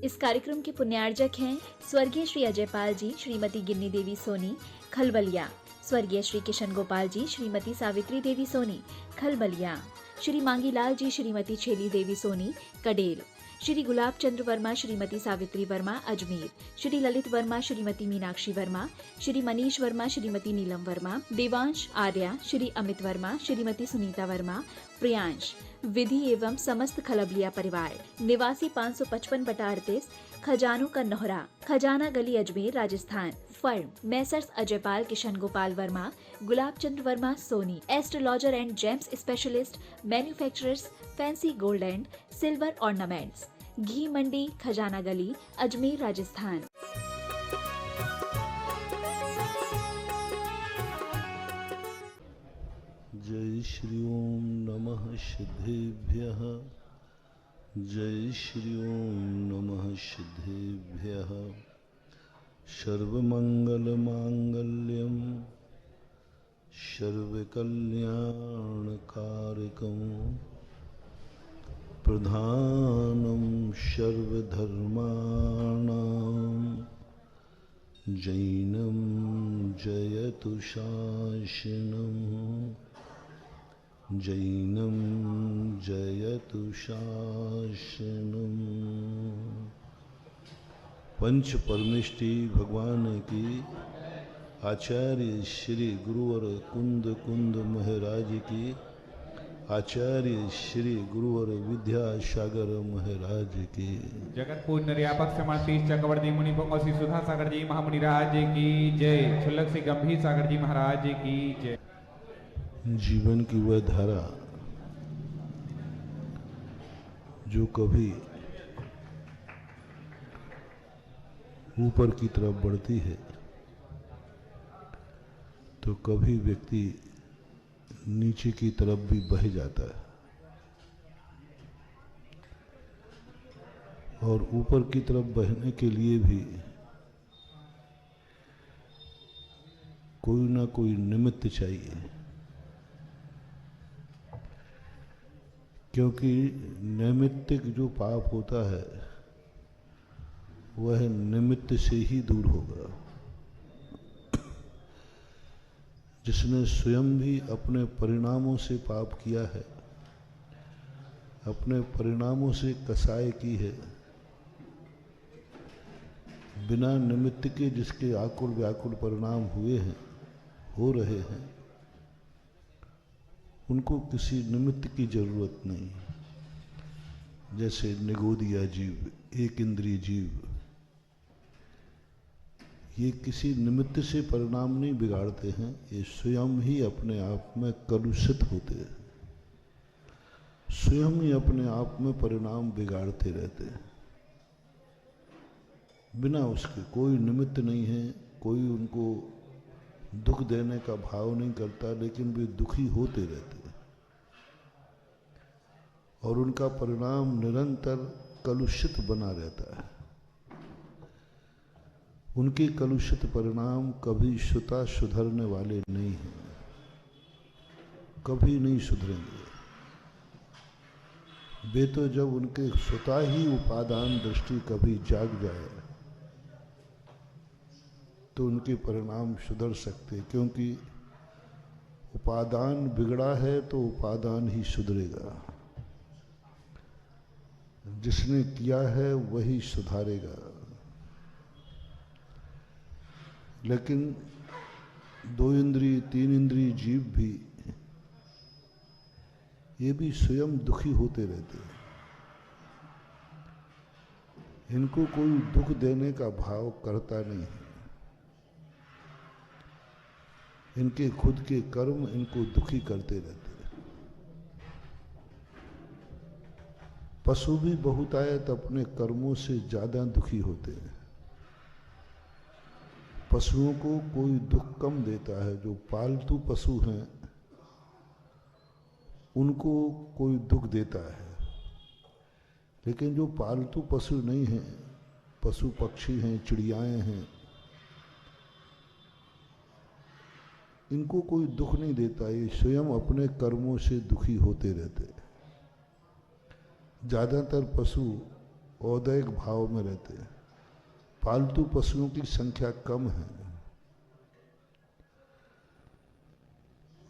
इस कार्यक्रम के पुण्यार्जक हैं स्वर्गीय श्री अजयपाल जी, श्रीमती गिन्नी देवी सोनी, खलबलिया, स्वर्गीय श्री किशन गोपाल जी, श्रीमती सावित्री देवी सोनी, खलबलिया, श्री मांगीलाल जी, श्रीमती छेली देवी सोनी, कडेल, श्री गुलाब चंद्र वर्मा, श्रीमती सावित्री वर्मा, अजमेर, श्री ललित वर्मा, श्रीमती मीनाक्षी वर्मा, श्री मनीष वर्मा, श्रीमती नीलम वर्मा, देवांश आर्या, श्री अमित वर्मा, श्रीमती सुनीता वर्मा, प्रियांश, विधि एवं समस्त खलबलिया परिवार, निवासी 555/38, खजानों का नोहरा, Khajana Gali, Ajmer, Rajasthan. Firm Messrs Ajaypal Kishan Gopal Verma, Gulab Chandra Verma Soni, astrologer and gems specialist, manufacturers, fancy gold and silver ornaments, Ghee Mandi, Khajana Gali, Ajmer, Rajasthan. जय श्री ओम नमः सिद्धेभ्यः। जय श्री ओम नमः सिद्धेभ्यः। सर्वमंगलमांगल्यं सर्वकल्याणकारकं प्रधानं सर्वधर्माणां जैनं जयतु शासनम्। जैनं जयतु शासनम्। पंच परमेष्टि भगवान की, आचार्य श्री गुरुवर कुंद कुंद महाराज की, आचार्य श्री गुरुवर विद्यासागर महाराज की, जगत पूर्ण निर्यापक समातीश चक्रवर्ती मुनि श्री सुधा सागर जी महामुनि राज की जय। छुल्लक से गंभीर सागर जी महाराज की जय। जीवन की वह धारा जो कभी ऊपर की तरफ बढ़ती है तो कभी व्यक्ति नीचे की तरफ भी बह जाता है, और ऊपर की तरफ बहने के लिए भी कोई ना कोई निमित्त चाहिए, क्योंकि नैमित्तिक जो पाप होता है वह निमित्त से ही दूर होगा। जिसने स्वयं भी अपने परिणामों से पाप किया है, अपने परिणामों से कसाई की है, बिना निमित्त के जिसके आकुल व्याकुल परिणाम हुए हैं, हो रहे हैं, उनको किसी निमित्त की जरूरत नहीं। जैसे निगोदिया जीव, एक इंद्रिय जीव, ये किसी निमित्त से परिणाम नहीं बिगाड़ते हैं, ये स्वयं ही अपने आप में कलुषित होते हैं, स्वयं ही अपने आप में परिणाम बिगाड़ते रहते हैं, बिना उसके। कोई निमित्त नहीं है, कोई उनको दुख देने का भाव नहीं करता, लेकिन वे दुखी होते रहते हैं और उनका परिणाम निरंतर कलुषित बना रहता है। उनके कलुषित परिणाम कभी स्वतः सुधरने वाले नहीं हैं, कभी नहीं सुधरेंगे। वे तो जब उनके स्वतः ही उपादान दृष्टि कभी जाग जाए तो उनके परिणाम सुधर सकते, क्योंकि उपादान बिगड़ा है तो उपादान ही सुधरेगा। जिसने किया है वही सुधारेगा। लेकिन 2 इंद्रिय 3 इंद्रिय जीव भी, ये भी स्वयं दुखी होते रहते हैं। इनको कोई दुख देने का भाव करता नहीं है। इनके खुद के कर्म इनको दुखी करते रहते हैं। पशु भी बहुत आए तो अपने कर्मों से ज्यादा दुखी होते हैं। पशुओं को कोई दुख कम देता है। जो पालतू पशु हैं उनको कोई दुख देता है, लेकिन जो पालतू पशु नहीं हैं, पशु पक्षी हैं, चिड़ियाएं हैं, इनको कोई दुख नहीं देता। ये स्वयं अपने कर्मों से दुखी होते रहते हैं। ज़्यादातर पशु औदैक भाव में रहते हैं। पालतू पशुओं की संख्या कम है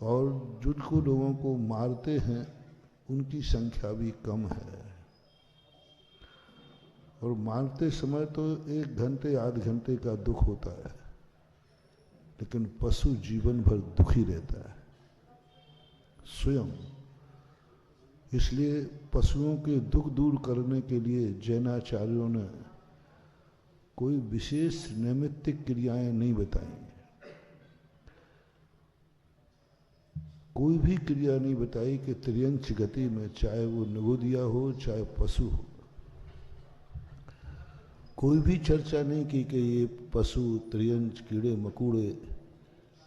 और जिनको लोगों को मारते हैं उनकी संख्या भी कम है। और मारते समय तो 1 घंटे आध घंटे का दुख होता है, लेकिन पशु जीवन भर दुखी रहता है स्वयं। इसलिए पशुओं के दुख दूर करने के लिए जैनाचार्यों ने कोई विशेष नैमित्तिक क्रियाएं नहीं बताई, कोई भी क्रिया नहीं बताई कि त्रियंच गति में, चाहे वो निगोदिया हो चाहे पशु हो, कोई भी चर्चा नहीं की कि ये पशु त्रियंच कीड़े मकोड़े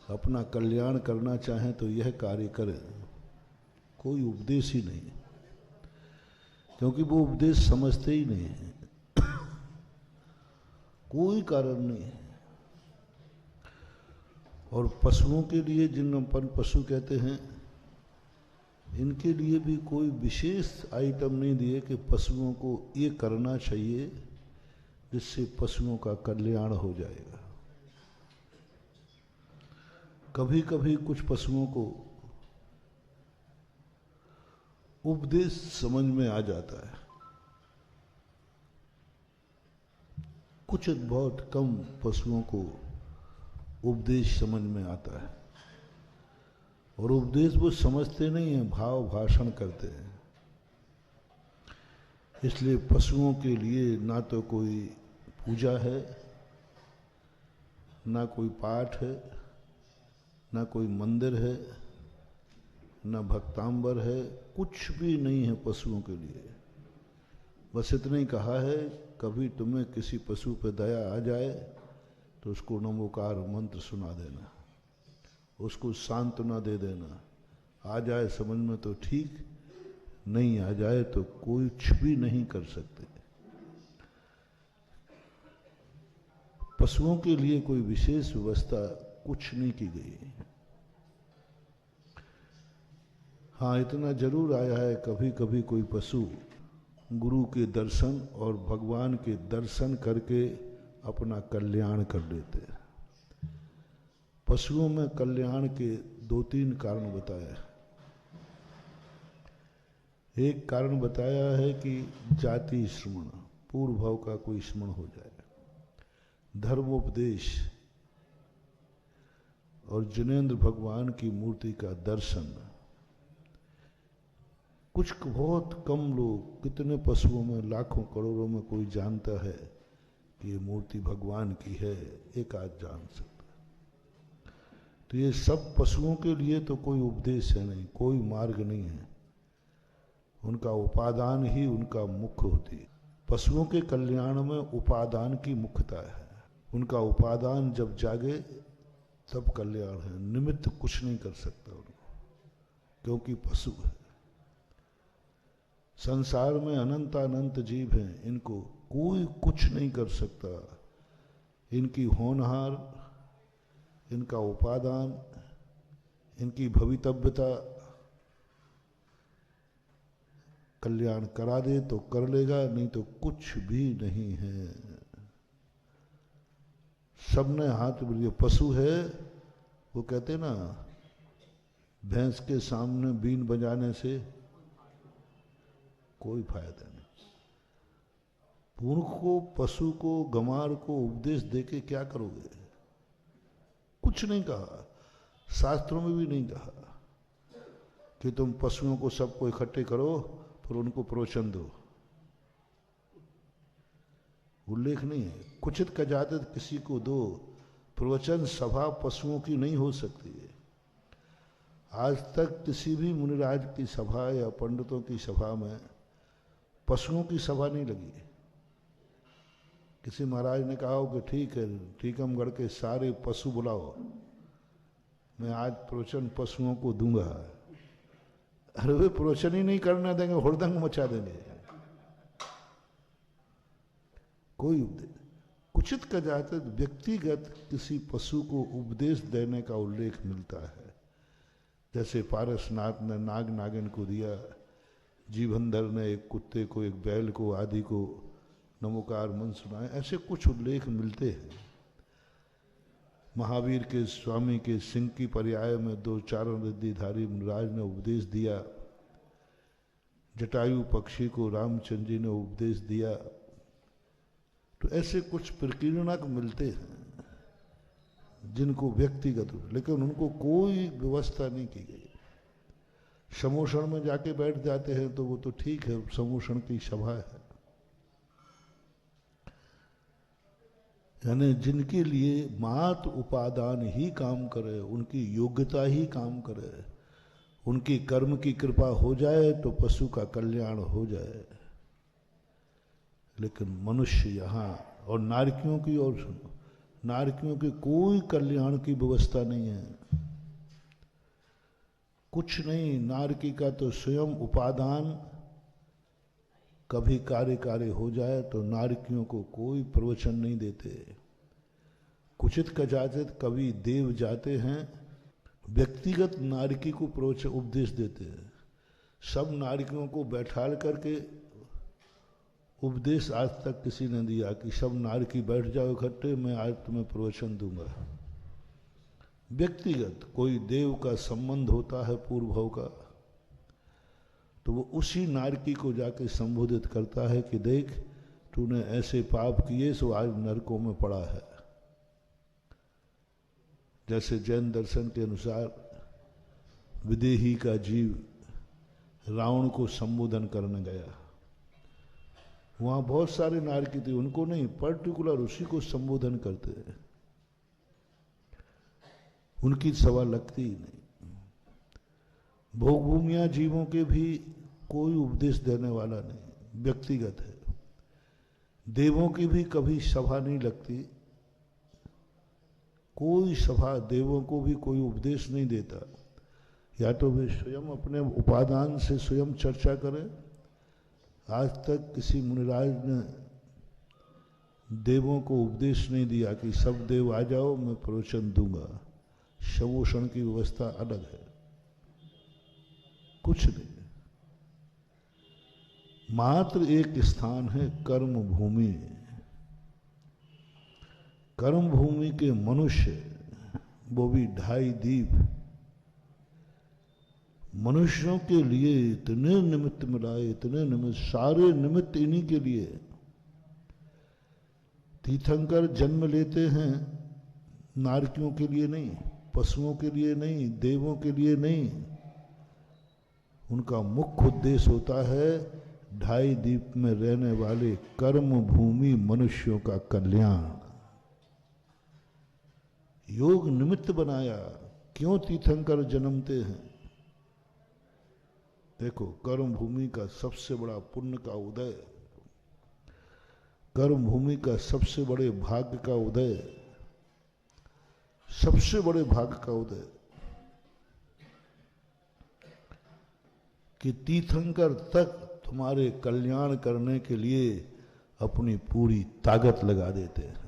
अपना कल्याण करना चाहें तो यह कार्य करें। कोई उपदेश ही नहीं, क्योंकि वो उपदेश समझते ही नहीं है। कोई कारण नहीं है। और पशुओं के लिए, जिन अपन पशु कहते हैं, इनके लिए भी कोई विशेष आइटम नहीं दिए कि पशुओं को ये करना चाहिए जिससे पशुओं का कल्याण हो जाएगा। कभी कभी कुछ पशुओं को उपदेश समझ में आ जाता है, कुछ बहुत कम पशुओं को उपदेश समझ में आता है। और उपदेश वो समझते नहीं हैं, भाव भाषण करते हैं। इसलिए पशुओं के लिए ना तो कोई पूजा है, ना कोई पाठ है, ना कोई मंदिर है, ना भक्तांबर है, कुछ भी नहीं है पशुओं के लिए। बस इतना ही कहा है, कभी तुम्हें किसी पशु पर दया आ जाए तो उसको नमोकार मंत्र सुना देना, उसको सांत्वना दे देना। आ जाए समझ में तो ठीक, नहीं आ जाए तो कुछ भी नहीं कर सकते। पशुओं के लिए कोई विशेष व्यवस्था कुछ नहीं की गई। हाँ, इतना जरूर आया है, कभी कभी कोई पशु गुरु के दर्शन और भगवान के दर्शन करके अपना कल्याण कर लेते हैं। पशुओं में कल्याण के 2-3 कारण बताए। एक कारण बताया है कि जाति श्रवण, पूर्व भाव का कोई स्मरण हो जाए, धर्मोपदेश और जिनेंद्र भगवान की मूर्ति का दर्शन। कुछ बहुत कम लोग, कितने पशुओं में, लाखों करोड़ों में कोई जानता है कि ये मूर्ति भगवान की है, एक आध जान सकता है। तो ये सब पशुओं के लिए तो कोई उपदेश है नहीं, कोई मार्ग नहीं है। उनका उपादान ही उनका मुख्य होती है। पशुओं के कल्याण में उपादान की मुख्यता है। उनका उपादान जब जागे तब कल्याण है। निमित्त कुछ नहीं कर सकता उनको, क्योंकि पशु है। संसार में अनंत जीव हैं, इनको कोई कुछ नहीं कर सकता। इनकी होनहार, इनका उपादान, इनकी भवितव्यता कल्याण करा दे तो कर लेगा, नहीं तो कुछ भी नहीं है। सबने हाथ में, पशु है, वो कहते ना, भैंस के सामने बीन बजाने से कोई फायदा नहीं। मूर्ख को, पशु को, गंवार को उपदेश देके क्या करोगे? कुछ नहीं कहा, शास्त्रों में भी नहीं कहा कि तुम पशुओं को सबको इकट्ठे करो फिर उनको प्रवचन दो। उल्लेख नहीं है। कुचित कजादत किसी को दो। प्रवचन सभा पशुओं की नहीं हो सकती है। आज तक किसी भी मुनिराज की सभा या पंडितों की सभा में पशुओं की सभा नहीं लगी। किसी महाराज ने कहा हो कि ठीक है, टीकमगढ़ के सारे पशु बुलाओ, मैं आज प्रवचन पशुओं को दूंगा। अरे वे प्रवचन ही नहीं करने देंगे, हुड़दंग मचा देंगे। कोई कुचित का जाता व्यक्तिगत किसी पशु को उपदेश देने का उल्लेख मिलता है। जैसे पारसनाथ ने नाग नागिन को दिया, जीवनधर ने एक कुत्ते को, एक बैल को, आदि को नमोकार मन सुनाए, ऐसे कुछ उल्लेख मिलते हैं। महावीर के स्वामी के सिंह की पर्याय में 2 चारण रिद्धिधारी मुनिराज ने उपदेश दिया, जटायु पक्षी को रामचंद्र जी ने उपदेश दिया। तो ऐसे कुछ प्रकीर्णक मिलते हैं जिनको व्यक्तिगत, लेकिन उनको कोई व्यवस्था नहीं की गई। समोषण में जाके बैठ जाते हैं तो वो तो ठीक है, समोषण की सभा है। यानी जिनके लिए मात्र उपादान ही काम करे, उनकी योग्यता ही काम करे, उनकी कर्म की कृपा हो जाए तो पशु का कल्याण हो जाए। लेकिन मनुष्य यहाँ, और नारकियों की, और सुनो, नारकियों की कोई कल्याण की व्यवस्था नहीं है, कुछ नहीं। नारकी का तो स्वयं उपादान कभी कार्य हो जाए तो नारकियों को कोई प्रवचन नहीं देते। कुचित कदाचित कवि देव जाते हैं, व्यक्तिगत नारकी को प्रवचन उपदेश देते हैं। सब नारकियों को बैठाल करके उपदेश आज तक किसी ने दिया कि सब नारकी बैठ जाओ इकट्ठे, मैं आज तुम्हें प्रवचन दूंगा। व्यक्तिगत कोई देव का संबंध होता है पूर्व भाव का, तो वो उसी नारकी को जाके संबोधित करता है कि देख तूने ऐसे पाप किए सो आज नरकों में पड़ा है। जैसे जैन दर्शन के अनुसार विदेही का जीव रावण को संबोधन करने गया, वहां बहुत सारे नारकी थे, उनको नहीं, पर्टिकुलर उसी को संबोधन करते हैं, उनकी सभा लगती ही नहीं। भोगभूमिया जीवों के भी कोई उपदेश देने वाला नहीं, व्यक्तिगत है। देवों की भी कभी सभा नहीं लगती, कोई सभा देवों को भी कोई उपदेश नहीं देता। या तो वे स्वयं अपने उपादान से स्वयं चर्चा करें। आज तक किसी मुनिराज ने देवों को उपदेश नहीं दिया कि सब देव आ जाओ मैं प्रवचन दूंगा। शवोषण की व्यवस्था अलग है, कुछ नहीं। मात्र एक स्थान है कर्म भूमि। कर्म भूमि के मनुष्य, वो भी 2.5 दीप, मनुष्यों के लिए इतने निमित्त मिलाए, इतने निमित्त, सारे निमित्त इन्हीं के लिए। तीर्थंकर जन्म लेते हैं नारकियों के लिए नहीं, पशुओं के लिए नहीं, देवों के लिए नहीं। उनका मुख्य उद्देश्य होता है 2.5 दीप में रहने वाले कर्म भूमि मनुष्यों का कल्याण। योग निमित्त बनाया। क्यों तीर्थंकर जन्मते हैं? देखो, कर्म भूमि का सबसे बड़ा पुण्य का उदय, कर्म भूमि का सबसे बड़े भाग्य का उदय, सबसे बड़े भाग्य का उदय कि तीर्थंकर तक तुम्हारे कल्याण करने के लिए अपनी पूरी ताकत लगा देते हैं।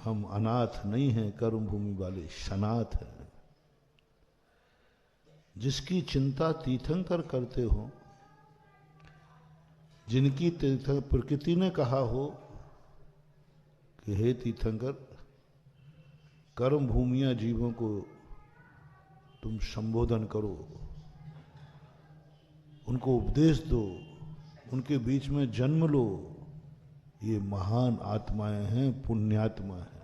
हम अनाथ नहीं हैं, कर्म भूमि वाले सनाथ हैं। जिसकी चिंता तीर्थंकर करते हो, जिनकी प्रकृति ने कहा हो कि हे तीर्थंकर, कर्म भूमिया जीवों को तुम संबोधन करो, उनको उपदेश दो, उनके बीच में जन्म लो। ये महान आत्माएं हैं, पुण्यात्मा हैं।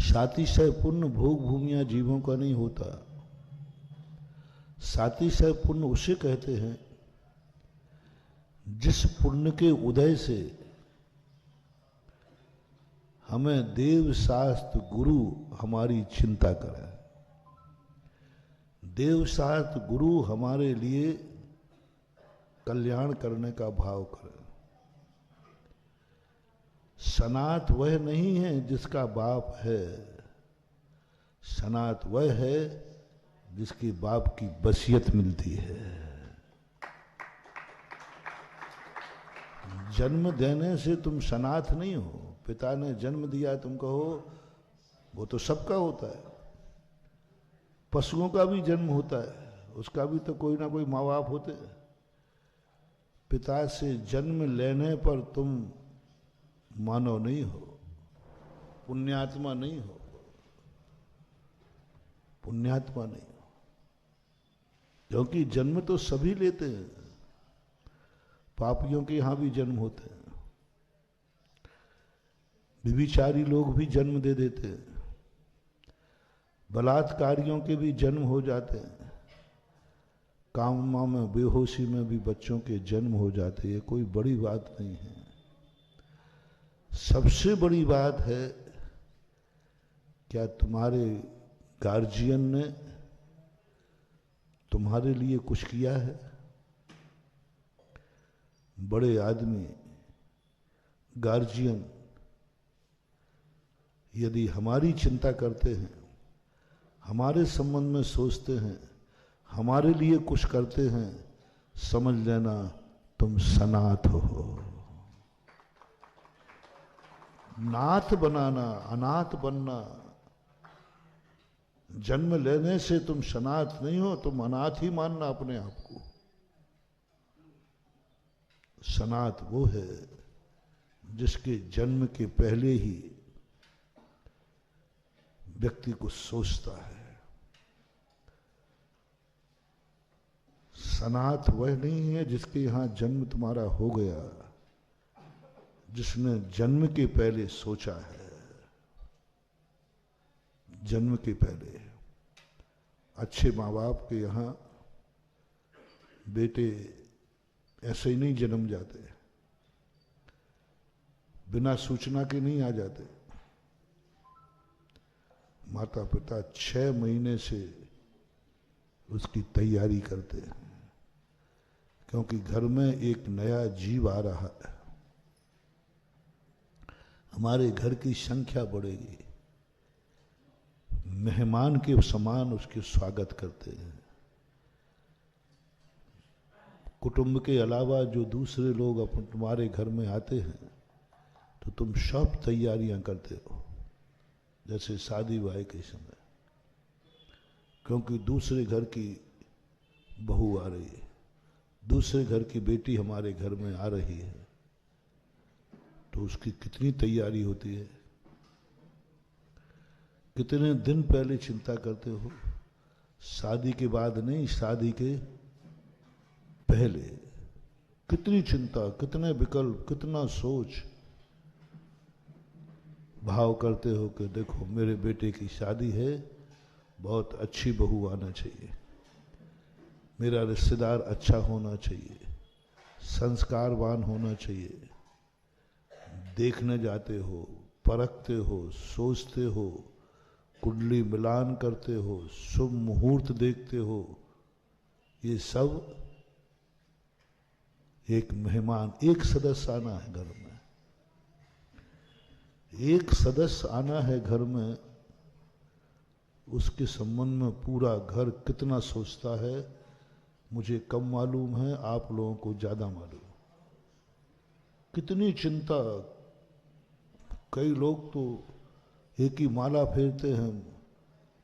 सातिशय पुण्य भोग भूमिया जीवों का नहीं होता। सातिशय पुण्य उसे कहते हैं जिस पुण्य के उदय से हमें देव शास्त्र गुरु हमारी चिंता करे, देव शास्त्र गुरु हमारे लिए कल्याण करने का भाव करे। सनात वह नहीं है जिसका बाप है, सनात वह है जिसके बाप की वसीयत मिलती है। जन्म देने से तुम सनाथ नहीं हो। पिता ने जन्म दिया तुम कहो, वो तो सबका होता है। पशुओं का भी जन्म होता है, उसका भी तो कोई ना कोई माँ बाप होते हैं। पिता से जन्म लेने पर तुम मानव नहीं हो, पुण्यात्मा नहीं हो, पुण्यात्मा नहीं हो। क्योंकि जन्म तो सभी लेते हैं, पापियों के यहां भी जन्म होते हैं, व्यभिचारी लोग भी जन्म दे देते हैं, बलात्कारियों के भी जन्म हो जाते हैं, काममा में बेहोशी में भी बच्चों के जन्म हो जाते हैं। ये कोई बड़ी बात नहीं है। सबसे बड़ी बात है, क्या तुम्हारे गार्जियन ने तुम्हारे लिए कुछ किया है? बड़े आदमी, गार्जियन यदि हमारी चिंता करते हैं, हमारे संबंध में सोचते हैं, हमारे लिए कुछ करते हैं, समझ लेना तुम सनाथ हो। नाथ बनाना, अनाथ बनना, जन्म लेने से तुम सनाथ नहीं हो, तुम अनाथ ही मानना अपने आप को। सनाथ वो है जिसके जन्म के पहले ही व्यक्ति को सोचता है। सनाथ वह नहीं है जिसके यहां जन्म तुम्हारा हो गया, जिसने जन्म के पहले सोचा है। जन्म के पहले अच्छे माँ बाप के यहां बेटे ऐसे ही नहीं जन्म जाते, बिना सूचना के नहीं आ जाते। माता पिता 6 महीने से उसकी तैयारी करते हैं, क्योंकि घर में एक नया जीव आ रहा है, हमारे घर की संख्या बढ़ेगी। मेहमान के समान उसके स्वागत करते हैं। कुटुंब के अलावा जो दूसरे लोग अपन तुम्हारे घर में आते हैं तो तुम सब तैयारियां करते हो, जैसे शादी ब्याह के समय, क्योंकि दूसरे घर की बहू आ रही है, दूसरे घर की बेटी हमारे घर में आ रही है, तो उसकी कितनी तैयारी होती है। कितने दिन पहले चिंता करते हो, शादी के बाद नहीं, शादी के पहले कितनी चिंता, कितने विकल्प, कितना सोच, भाव करते हो कि देखो मेरे बेटे की शादी है, बहुत अच्छी बहू आना चाहिए, मेरा रिश्तेदार अच्छा होना चाहिए, संस्कारवान होना चाहिए। देखने जाते हो, परखते हो, सोचते हो, कुंडली मिलान करते हो, शुभ मुहूर्त देखते हो। ये सब एक मेहमान, एक सदस्य आना है घर में, एक सदस्य आना है घर में, उसके संबंध में पूरा घर कितना सोचता है, मुझे कम मालूम है, आप लोगों को ज्यादा मालूम। कितनी चिंता। कई लोग तो एक ही माला फेरते हैं,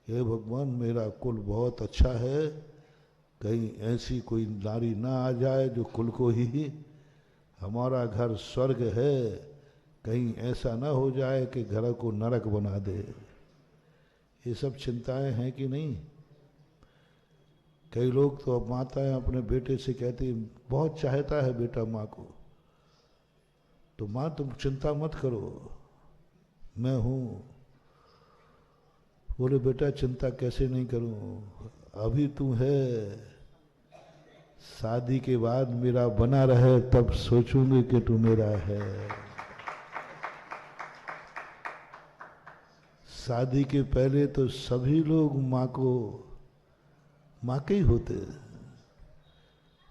हे भगवान मेरा कुल बहुत अच्छा है, कहीं ऐसी कोई नारी ना आ जाए जो कुल को ही, हमारा घर स्वर्ग है, कहीं ऐसा ना हो जाए कि घर को नरक बना दे। ये सब चिंताएं हैं कि नहीं? कई लोग तो अब माताएं अपने बेटे से कहती, बहुत चाहता है बेटा माँ को, तो माँ तुम चिंता मत करो, मैं हूं। बोले बेटा चिंता कैसे नहीं करूं, अभी तू है, शादी के बाद मेरा बना रहे तब सोचूंगी कि तू मेरा है। शादी के पहले तो सभी लोग माँ को माँ के ही होते हैं,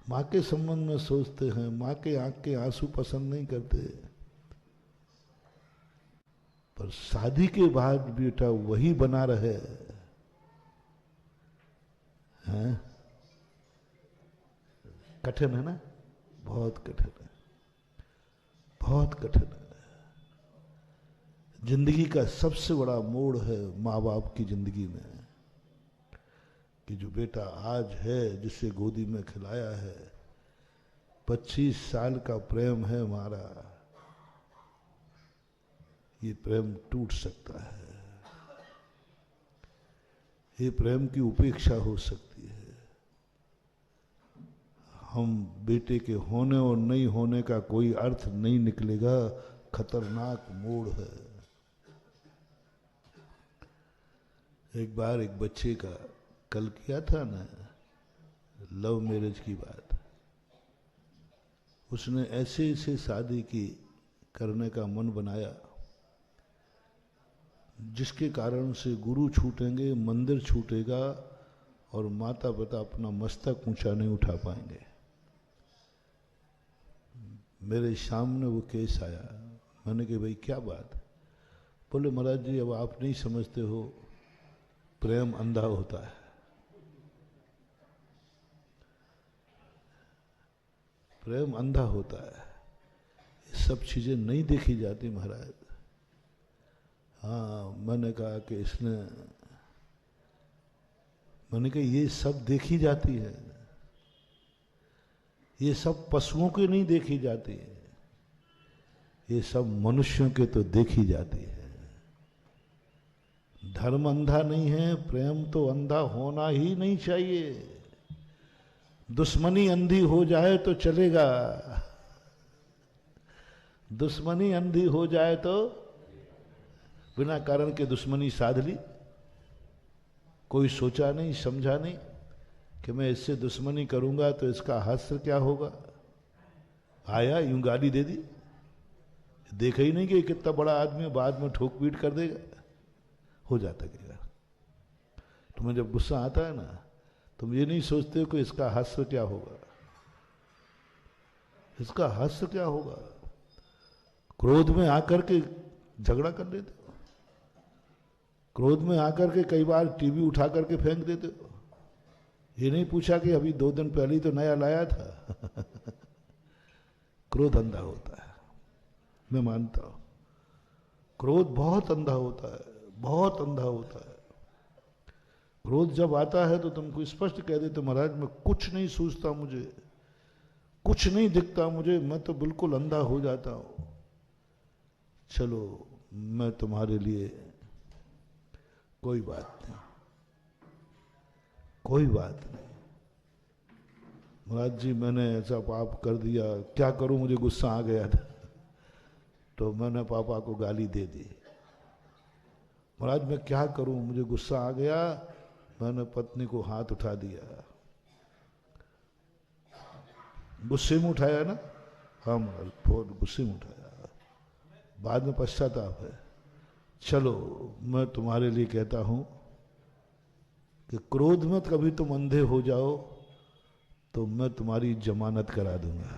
माँ के संबंध में सोचते हैं, माँ के आंख के आंसू पसंद नहीं करते। पर शादी के बाद बेटा वही बना रहे हैं, कठिन है ना, बहुत कठिन है, बहुत कठिन है। जिंदगी का सबसे बड़ा मोड़ है माँ बाप की जिंदगी में, कि जो बेटा आज है, जिसे गोदी में खिलाया है, 25 साल का प्रेम है हमारा, ये प्रेम टूट सकता है, ये प्रेम की उपेक्षा हो सकती है। हम बेटे के होने और नहीं होने का कोई अर्थ नहीं निकलेगा, खतरनाक मोड़ है। एक बार एक बच्चे का, कल किया था ना लव मैरिज की बात, उसने ऐसे ऐसे शादी की करने का मन बनाया जिसके कारण से गुरु छूटेंगे, मंदिर छूटेगा और माता पिता अपना मस्तक ऊंचा नहीं उठा पाएंगे। मेरे सामने वो केस आया, मैंने कहा भाई क्या बात? बोले महाराज जी अब आप नहीं समझते हो, प्रेम अंधा होता है। प्रेम अंधा होता है, ये सब चीजें नहीं देखी जाती महाराज। हाँ, मैंने कहा कि मैंने कहा ये सब देखी जाती है, ये सब पशुओं के नहीं देखी जाती है, ये सब मनुष्यों के तो देखी जाती है। धर्म अंधा नहीं है, प्रेम तो अंधा होना ही नहीं चाहिए। दुश्मनी अंधी हो जाए तो चलेगा, दुश्मनी अंधी हो जाए तो बिना कारण के दुश्मनी साध ली, कोई सोचा नहीं समझा नहीं कि मैं इससे दुश्मनी करूंगा तो इसका हास्य क्या होगा। आया यूं गाली दे दी, देखा ही नहीं कि कितना बड़ा आदमी बाद में ठोक पीट कर देगा, हो जाता क्या। तुम्हें जब गुस्सा आता है ना, तुम ये नहीं सोचते हो कि इसका हास्य क्या होगा, इसका हास्य क्या होगा। क्रोध में आकर के झगड़ा कर लेते हो, क्रोध में आकर के कई बार टीवी उठा करके फेंक देते हो, ये नहीं पूछा कि अभी 2 दिन पहले ही तो नया लाया था। क्रोध अंधा होता है, मैं मानता हूं क्रोध बहुत अंधा होता है, बहुत अंधा होता है। क्रोध जब आता है तो तुमको स्पष्ट कह देते महाराज मैं कुछ नहीं सोचता, मुझे कुछ नहीं दिखता, मुझे मैं तो बिल्कुल अंधा हो जाता हूं। चलो मैं तुम्हारे लिए कोई बात नहीं, कोई बात नहीं। महाराज जी मैंने ऐसा पाप कर दिया, क्या करूं, मुझे गुस्सा आ गया था तो मैंने पापा को गाली दे दी। महाराज मैं क्या करूं, मुझे गुस्सा आ गया, मैंने पत्नी को हाथ उठा दिया। गुस्से में उठाया ना? हाँ महाराज गुस्से में उठाया, बाद में पश्चाताप है। चलो मैं तुम्हारे लिए कहता हूं कि क्रोध में कभी तुम अंधे हो जाओ तो मैं तुम्हारी जमानत करा दूंगा,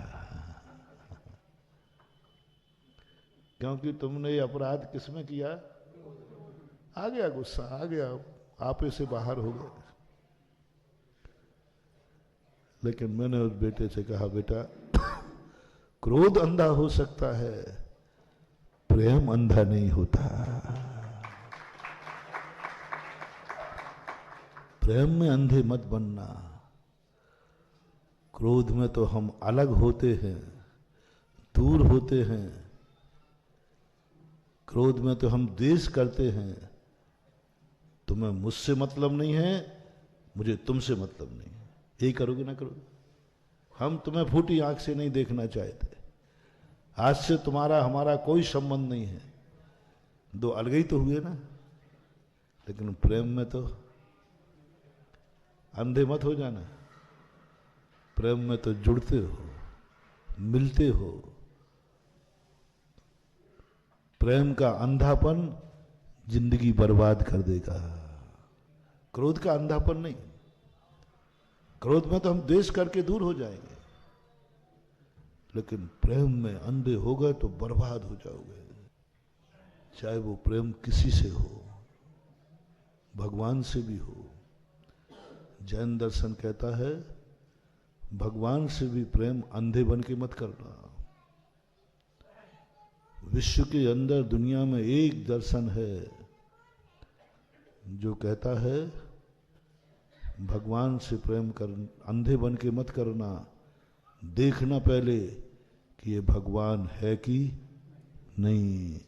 क्योंकि तुमने ये अपराध किसमें किया? आ गया गुस्सा, आ गया, आपे से बाहर हो गए। लेकिन मैंने उस बेटे से कहा बेटा क्रोध अंधा हो सकता है, प्रेम अंधा नहीं होता। प्रेम में अंधे मत बनना। क्रोध में तो हम अलग होते हैं, दूर होते हैं। क्रोध में तो हम द्वेष करते हैं, तुम्हें मुझसे मतलब नहीं है, मुझे तुमसे मतलब नहीं है, यही करोगे ना करोगे। हम तुम्हें फूटी आंख से नहीं देखना चाहते, आज से तुम्हारा हमारा कोई संबंध नहीं है, दो अलग ही तो हुए ना। लेकिन प्रेम में तो अंधे मत हो जाना, प्रेम में तो जुड़ते हो, मिलते हो। प्रेम का अंधापन जिंदगी बर्बाद कर देगा, क्रोध का अंधापन नहीं। क्रोध में तो हम द्वेष करके दूर हो जाएंगे, लेकिन प्रेम में अंधे हो गए तो बर्बाद हो जाओगे। चाहे वो प्रेम किसी से हो, भगवान से भी हो। जैन दर्शन कहता है भगवान से भी प्रेम अंधे बन के मत करना। विश्व के अंदर दुनिया में एक दर्शन है जो कहता है भगवान से प्रेम कर, अंधे बन के मत करना, देखना पहले कि ये भगवान है कि नहीं,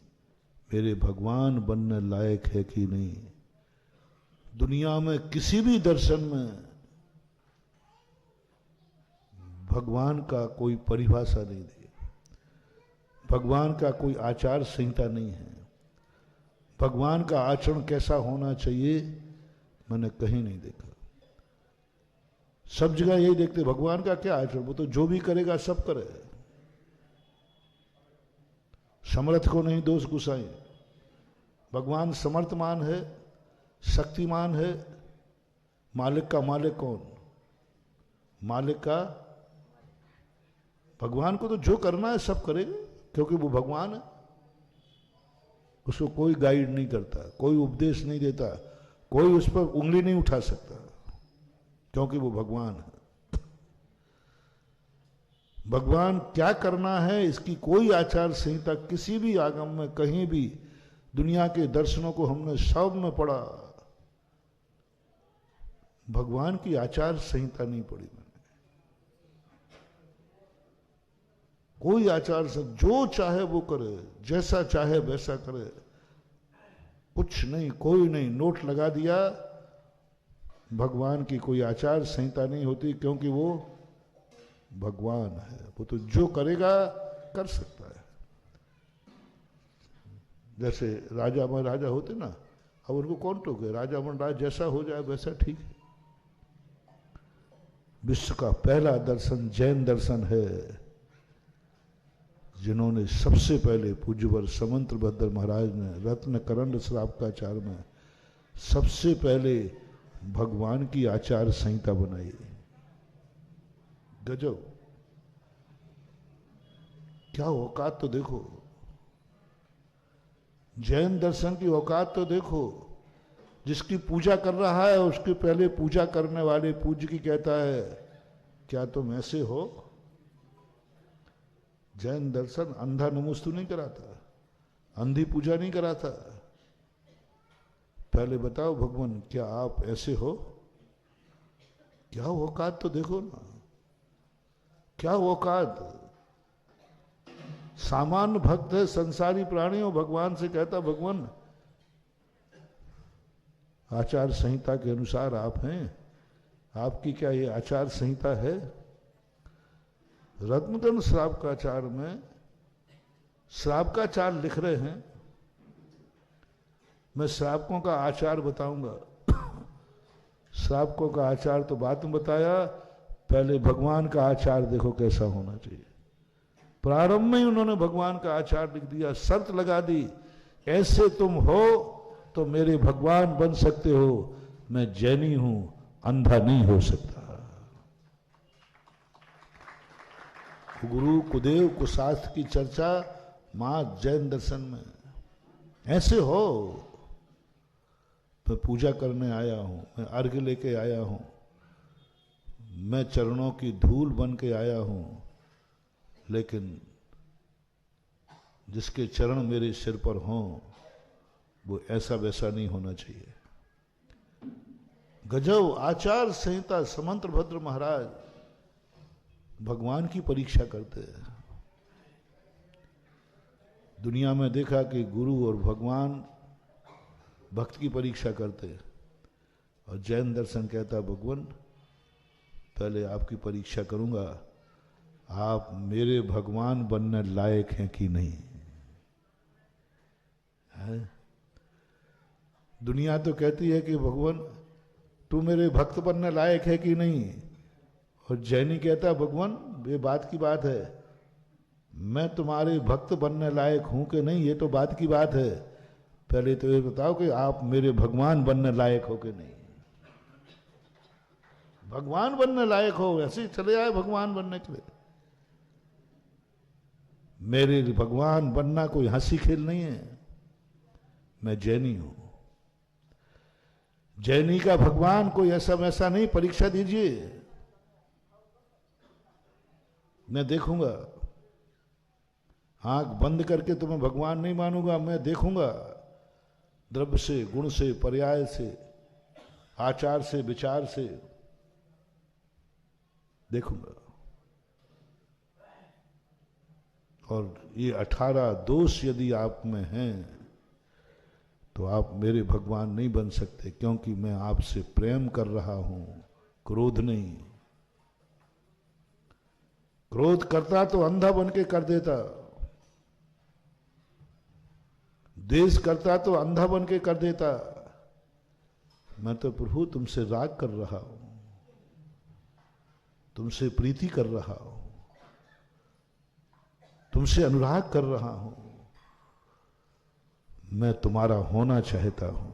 मेरे भगवान बनने लायक है कि नहीं। दुनिया में किसी भी दर्शन में भगवान का कोई परिभाषा नहीं दी, भगवान का कोई आचार संहिता नहीं है, भगवान का आचरण कैसा होना चाहिए मैंने कहीं नहीं देखा। सब जगह यही देखते भगवान का क्या आचरण, वो तो जो भी करेगा सब करे, समर्थ को नहीं दोष गुसाएं। भगवान समर्थमान है, शक्तिमान है। मालिक का मालिक कौन? मालिक का भगवान को तो जो करना है सब करेगा, क्योंकि वो भगवान है। उसको कोई गाइड नहीं करता, कोई उपदेश नहीं देता, कोई उस पर उंगली नहीं उठा सकता, क्योंकि वो भगवान है। भगवान क्या करना है इसकी कोई आचार संहिता किसी भी आगम में कहीं भी, दुनिया के दर्शनों को हमने सब में पढ़ा, भगवान की आचार संहिता नहीं पढ़ी मैंने। कोई आचार से जो चाहे वो करे, जैसा चाहे वैसा करे, कुछ नहीं, कोई नहीं। नोट लगा दिया, भगवान की कोई आचार संहिता नहीं होती, क्योंकि वो भगवान है। वो तो जो करेगा कर सकता है। जैसे राजा महाराजा होते ना, अब उनको कौन टोके, राजा महाराज जैसा हो जाए वैसा ठीक है। विश्व का पहला दर्शन जैन दर्शन है, जिन्होंने सबसे पहले पूज्यवर समंतभद्र महाराज ने रत्न करंड श्रावकाचार में सबसे पहले भगवान की आचार संहिता बनाई। गजब, क्या औकात तो देखो, जैन दर्शन की औकात तो देखो। जिसकी पूजा कर रहा है उसके पहले पूजा करने वाले पूज्य की कहता है, क्या तुम ऐसे हो? जैन दर्शन अंधा नमस्तु नहीं कराता, अंधी पूजा नहीं कराता। पहले बताओ भगवान क्या आप ऐसे हो? क्या औकात तो देखो ना, क्या औकात। सामान्य भक्त है, संसारी प्राणी हो, भगवान से कहता भगवान आचार संहिता के अनुसार आप हैं, आपकी क्या ये आचार संहिता है? रत्नकर्ण श्रावकाचार में श्रावकाचार लिख रहे हैं, मैं श्रावकों का आचार बताऊंगा। श्रावकों का आचार तो बाद में बताया, पहले भगवान का आचार देखो कैसा होना चाहिए। प्रारंभ में ही उन्होंने भगवान का आचार लिख दिया, शर्त लगा दी, ऐसे तुम हो तो मेरे भगवान बन सकते हो, मैं जैनी हूं, अंधा नहीं हो सकता। गुरु कुदेव कुशास्त्र की चर्चा मां जैन दर्शन में, ऐसे हो। मैं पूजा करने आया हूं, मैं अर्घ्य लेके आया हूं, मैं चरणों की धूल बन के आया हूं, लेकिन जिसके चरण मेरे सिर पर हों वो ऐसा वैसा नहीं होना चाहिए। गजब आचार संहिता। समंतभद्र महाराज भगवान की परीक्षा करते हैं। दुनिया में देखा कि गुरु और भगवान भक्त की परीक्षा करते हैं, और जैन दर्शन कहता भगवान पहले आपकी परीक्षा करूंगा, आप मेरे भगवान बनने लायक हैं कि नहीं है? दुनिया तो कहती है कि भगवान तू मेरे भक्त बनने लायक है कि नहीं, और जैनी कहता भगवान ये बात की बात है, मैं तुम्हारे भक्त बनने लायक हूं कि नहीं ये तो बात की बात है, पहले तो ये बताओ कि आप मेरे भगवान बनने लायक हो कि नहीं। भगवान बनने लायक हो, ऐसे ही चले आए भगवान बनने के लिए। मेरे भगवान बनना कोई हंसी खेल नहीं है। मैं जैनी हूं, जैनी का भगवान कोई ऐसा वैसा नहीं। परीक्षा दीजिए, मैं देखूंगा। आंख बंद करके तुम्हें भगवान नहीं मानूंगा, मैं देखूंगा द्रव्य से, गुण से, पर्याय से, आचार से, विचार से देखूंगा। और ये 18 दोष यदि आप में हैं तो आप मेरे भगवान नहीं बन सकते, क्योंकि मैं आपसे प्रेम कर रहा हूं, क्रोध नहीं। क्रोध करता तो अंधा बन के कर देता, द्वेष करता तो अंधा बन के कर देता। मैं तो प्रभु तुमसे राग कर रहा हूं, तुमसे प्रीति कर रहा हूं, तुमसे अनुराग कर रहा हूं, मैं तुम्हारा होना चाहता हूं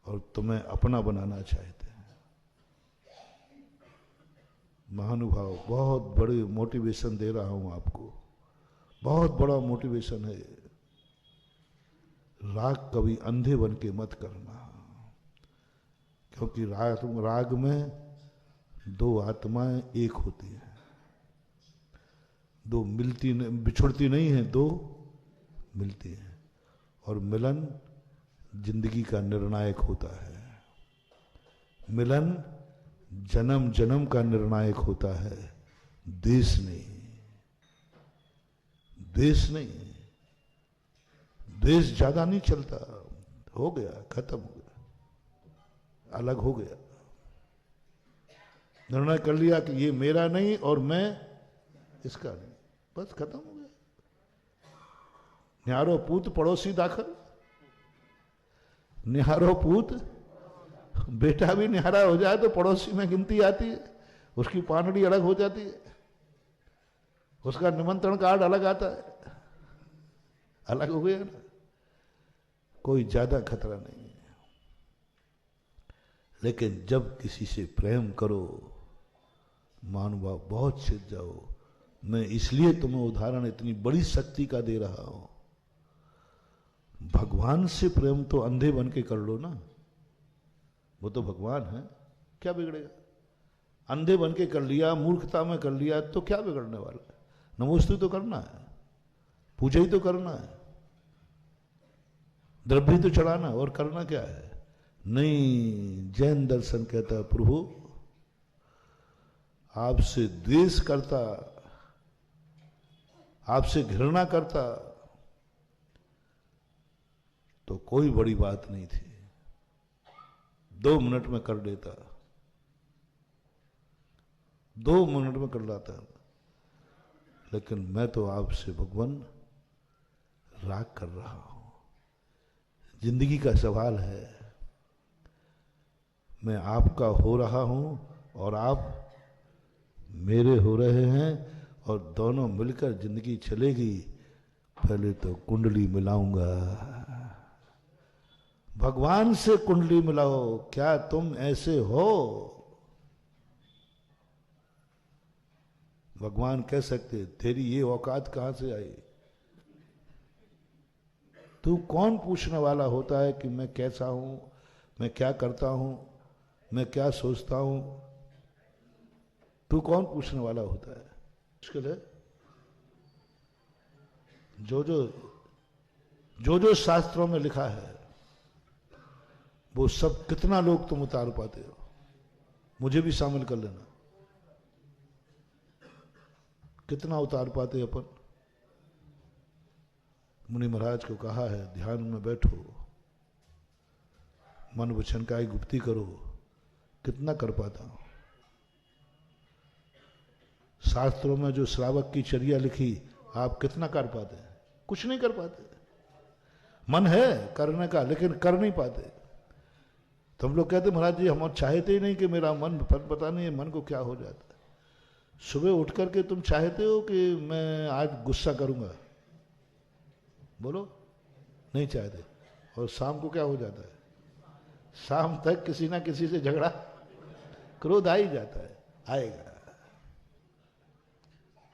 और तुम्हें अपना बनाना चाहते हैं। महानुभाव, बहुत बड़ी मोटिवेशन दे रहा हूं आपको, बहुत बड़ा मोटिवेशन है। राग कभी अंधे बन के मत करना, क्योंकि राग में दो आत्माएं एक होती हैं, दो मिलती बिछुड़ती नहीं है, दो मिलती हैं, और मिलन जिंदगी का निर्णायक होता है। मिलन जन्म जन्म का निर्णायक होता है, देश नहीं। देश नहीं, देश ज्यादा नहीं चलता, हो गया, खत्म हो गया, अलग हो गया। निर्णय कर लिया कि ये मेरा नहीं और मैं इसका नहीं, बस खत्म हो गया। न्यारो पूत पड़ोसी दाखल, निहारो पूत, बेटा भी निहारा हो जाए तो पड़ोसी में गिनती आती है, उसकी पानड़ी अलग हो जाती है, उसका निमंत्रण कार्ड अलग आता है, अलग हो गया ना। कोई ज्यादा खतरा नहीं है। लेकिन जब किसी से प्रेम करो, महानुभाव, बहुत छिद जाओ। मैं इसलिए तुम्हें उदाहरण इतनी बड़ी शक्ति का दे रहा हूं। भगवान से प्रेम तो अंधे बन के कर लो ना, वो तो भगवान है, क्या बिगड़ेगा? अंधे बन के कर लिया, मूर्खता में कर लिया तो क्या बिगड़ने वाला है? नमोस्तु तो करना है, पूजा ही तो करना है, द्रव्य तो चढ़ाना, और करना क्या है? नहीं, जैन दर्शन कहता है प्रभु आपसे द्वेष करता, आपसे घृणा करता तो कोई बड़ी बात नहीं थी, 2 मिनट में कर देता, 2 मिनट में कर लाता। लेकिन मैं तो आपसे भगवान राग कर रहा हूं। जिंदगी का सवाल है, मैं आपका हो रहा हूं और आप मेरे हो रहे हैं, और दोनों मिलकर जिंदगी चलेगी। पहले तो कुंडली मिलाऊंगा, भगवान से कुंडली मिलाओ। क्या तुम ऐसे हो? भगवान कह सकते तेरी ये औकात कहां से आई? तू कौन पूछने वाला होता है कि मैं कैसा हूं, मैं क्या करता हूं, मैं क्या सोचता हूं? तू कौन पूछने वाला होता है? मुश्किल है। जो जो शास्त्रों में लिखा है वो सब कितना लोग तुम उतार पाते हो? मुझे भी शामिल कर लेना। कितना उतार पाते अपन? मुनि महाराज को कहा है ध्यान में बैठो, मन वचन का गुप्ती करो। कितना कर पाता हूं? शास्त्रों में जो श्रावक की चर्या लिखी, आप कितना कर पाते हैं? कुछ नहीं कर पाते। मन है करने का, लेकिन कर नहीं पाते। तुम लोग कहते महाराज जी हम चाहते ही नहीं कि मेरा मन, पता नहीं है मन को क्या हो जाता है। सुबह उठ करके तुम चाहते हो कि मैं आज गुस्सा करूंगा? बोलो, नहीं चाहते। और शाम को क्या हो जाता है? शाम तक किसी ना किसी से झगड़ा, क्रोध आ ही जाता है, आएगा।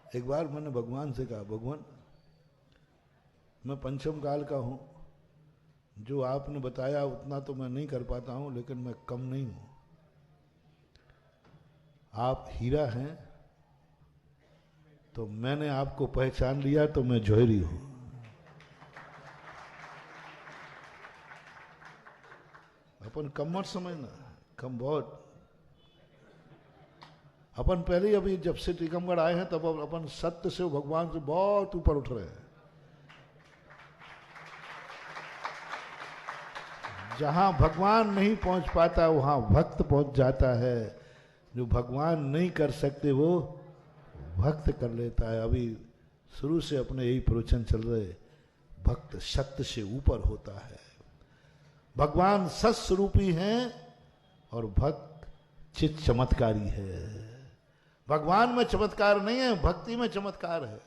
एक बार मैंने भगवान से कहा, भगवान मैं पंचम काल का हूं, जो आपने बताया उतना तो मैं नहीं कर पाता हूं, लेकिन मैं कम नहीं हूं। आप हीरा हैं तो मैंने आपको पहचान लिया, तो मैं जौहरी हूं। अपन कम मत समझना, कम बहुत। अपन पहले ही अभी जब से टीकमगढ़ आए हैं तब अपन सत्य से भगवान से बहुत ऊपर उठ रहे हैं। जहां भगवान नहीं पहुंच पाता वहां भक्त पहुंच जाता है। जो भगवान नहीं कर सकते वो भक्त कर लेता है। अभी शुरू से अपने यही प्रवचन चल रहे, भक्त सत्य से ऊपर होता है। भगवान सत स्वरूपी हैं और भक्त चित चमत्कारी है। भगवान में चमत्कार नहीं है, भक्ति में चमत्कार है।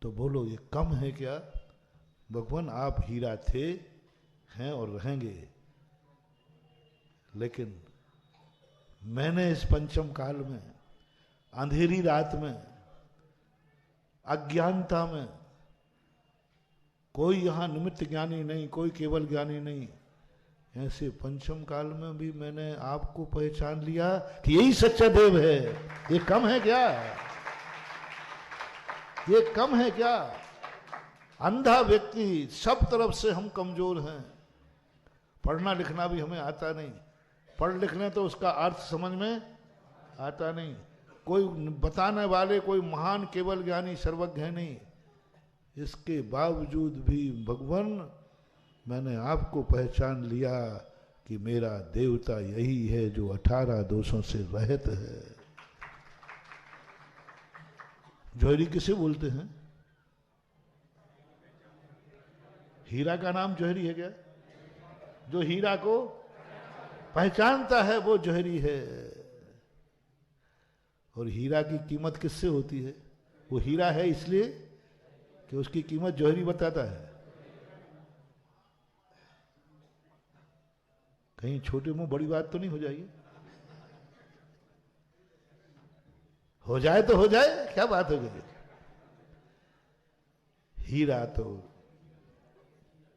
तो बोलो ये कम है क्या? भगवान आप हीरा थे, हैं और रहेंगे, लेकिन मैंने इस पंचम काल में, अंधेरी रात में, अज्ञानता में, कोई यहां निमित्त ज्ञानी नहीं, कोई केवल ज्ञानी नहीं, ऐसे पंचम काल में भी मैंने आपको पहचान लिया कि यही सच्चा देव है। ये कम है क्या? ये कम है क्या? अंधा व्यक्ति, सब तरफ से हम कमजोर हैं। पढ़ना लिखना भी हमें आता नहीं, पढ़ लिख लें तो उसका अर्थ समझ में आता नहीं। कोई बताने वाले कोई महान केवल ज्ञानी सर्वज्ञ है नहीं। इसके बावजूद भी भगवान मैंने आपको पहचान लिया कि मेरा देवता यही है जो 18 दोषों से रहित है। जौहरी किसे बोलते हैं? हीरा का नाम जौहरी है क्या? जो हीरा को पहचानता है वो जौहरी है। और हीरा की कीमत किससे होती है? वो हीरा है इसलिए कि उसकी कीमत जौहरी बताता है। कहीं छोटे मुंह बड़ी बात तो नहीं हो जाएगी? हो जाए तो हो जाए, क्या बात हो गई? हीरा तो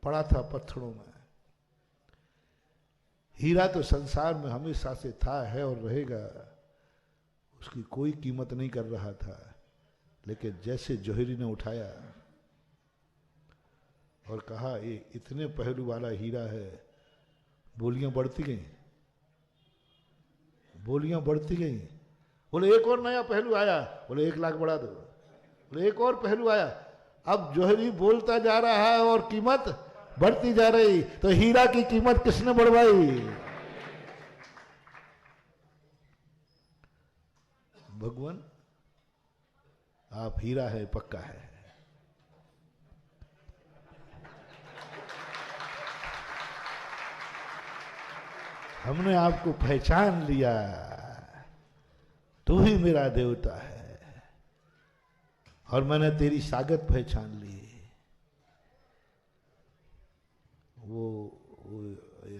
पड़ा था पत्थरों में। हीरा तो संसार में हमेशा से था, है और रहेगा। उसकी कोई कीमत नहीं कर रहा था, लेकिन जैसे जौहरी ने उठाया और कहा ये इतने पहलू वाला हीरा है, बोलियां बढ़ती गई, बोलियां बढ़ती गई। बोले एक और नया पहलू आया, बोले 1 लाख बढ़ा दो। बोले एक और पहलू आया। अब जौहरी बोलता जा रहा है और कीमत बढ़ती जा रही। तो हीरा की कीमत किसने बढ़वाई? भगवान आप हीरा है, पक्का है। हमने आपको पहचान लिया, तू ही मेरा देवता है। और मैंने तेरी सागत पहचान ली। वो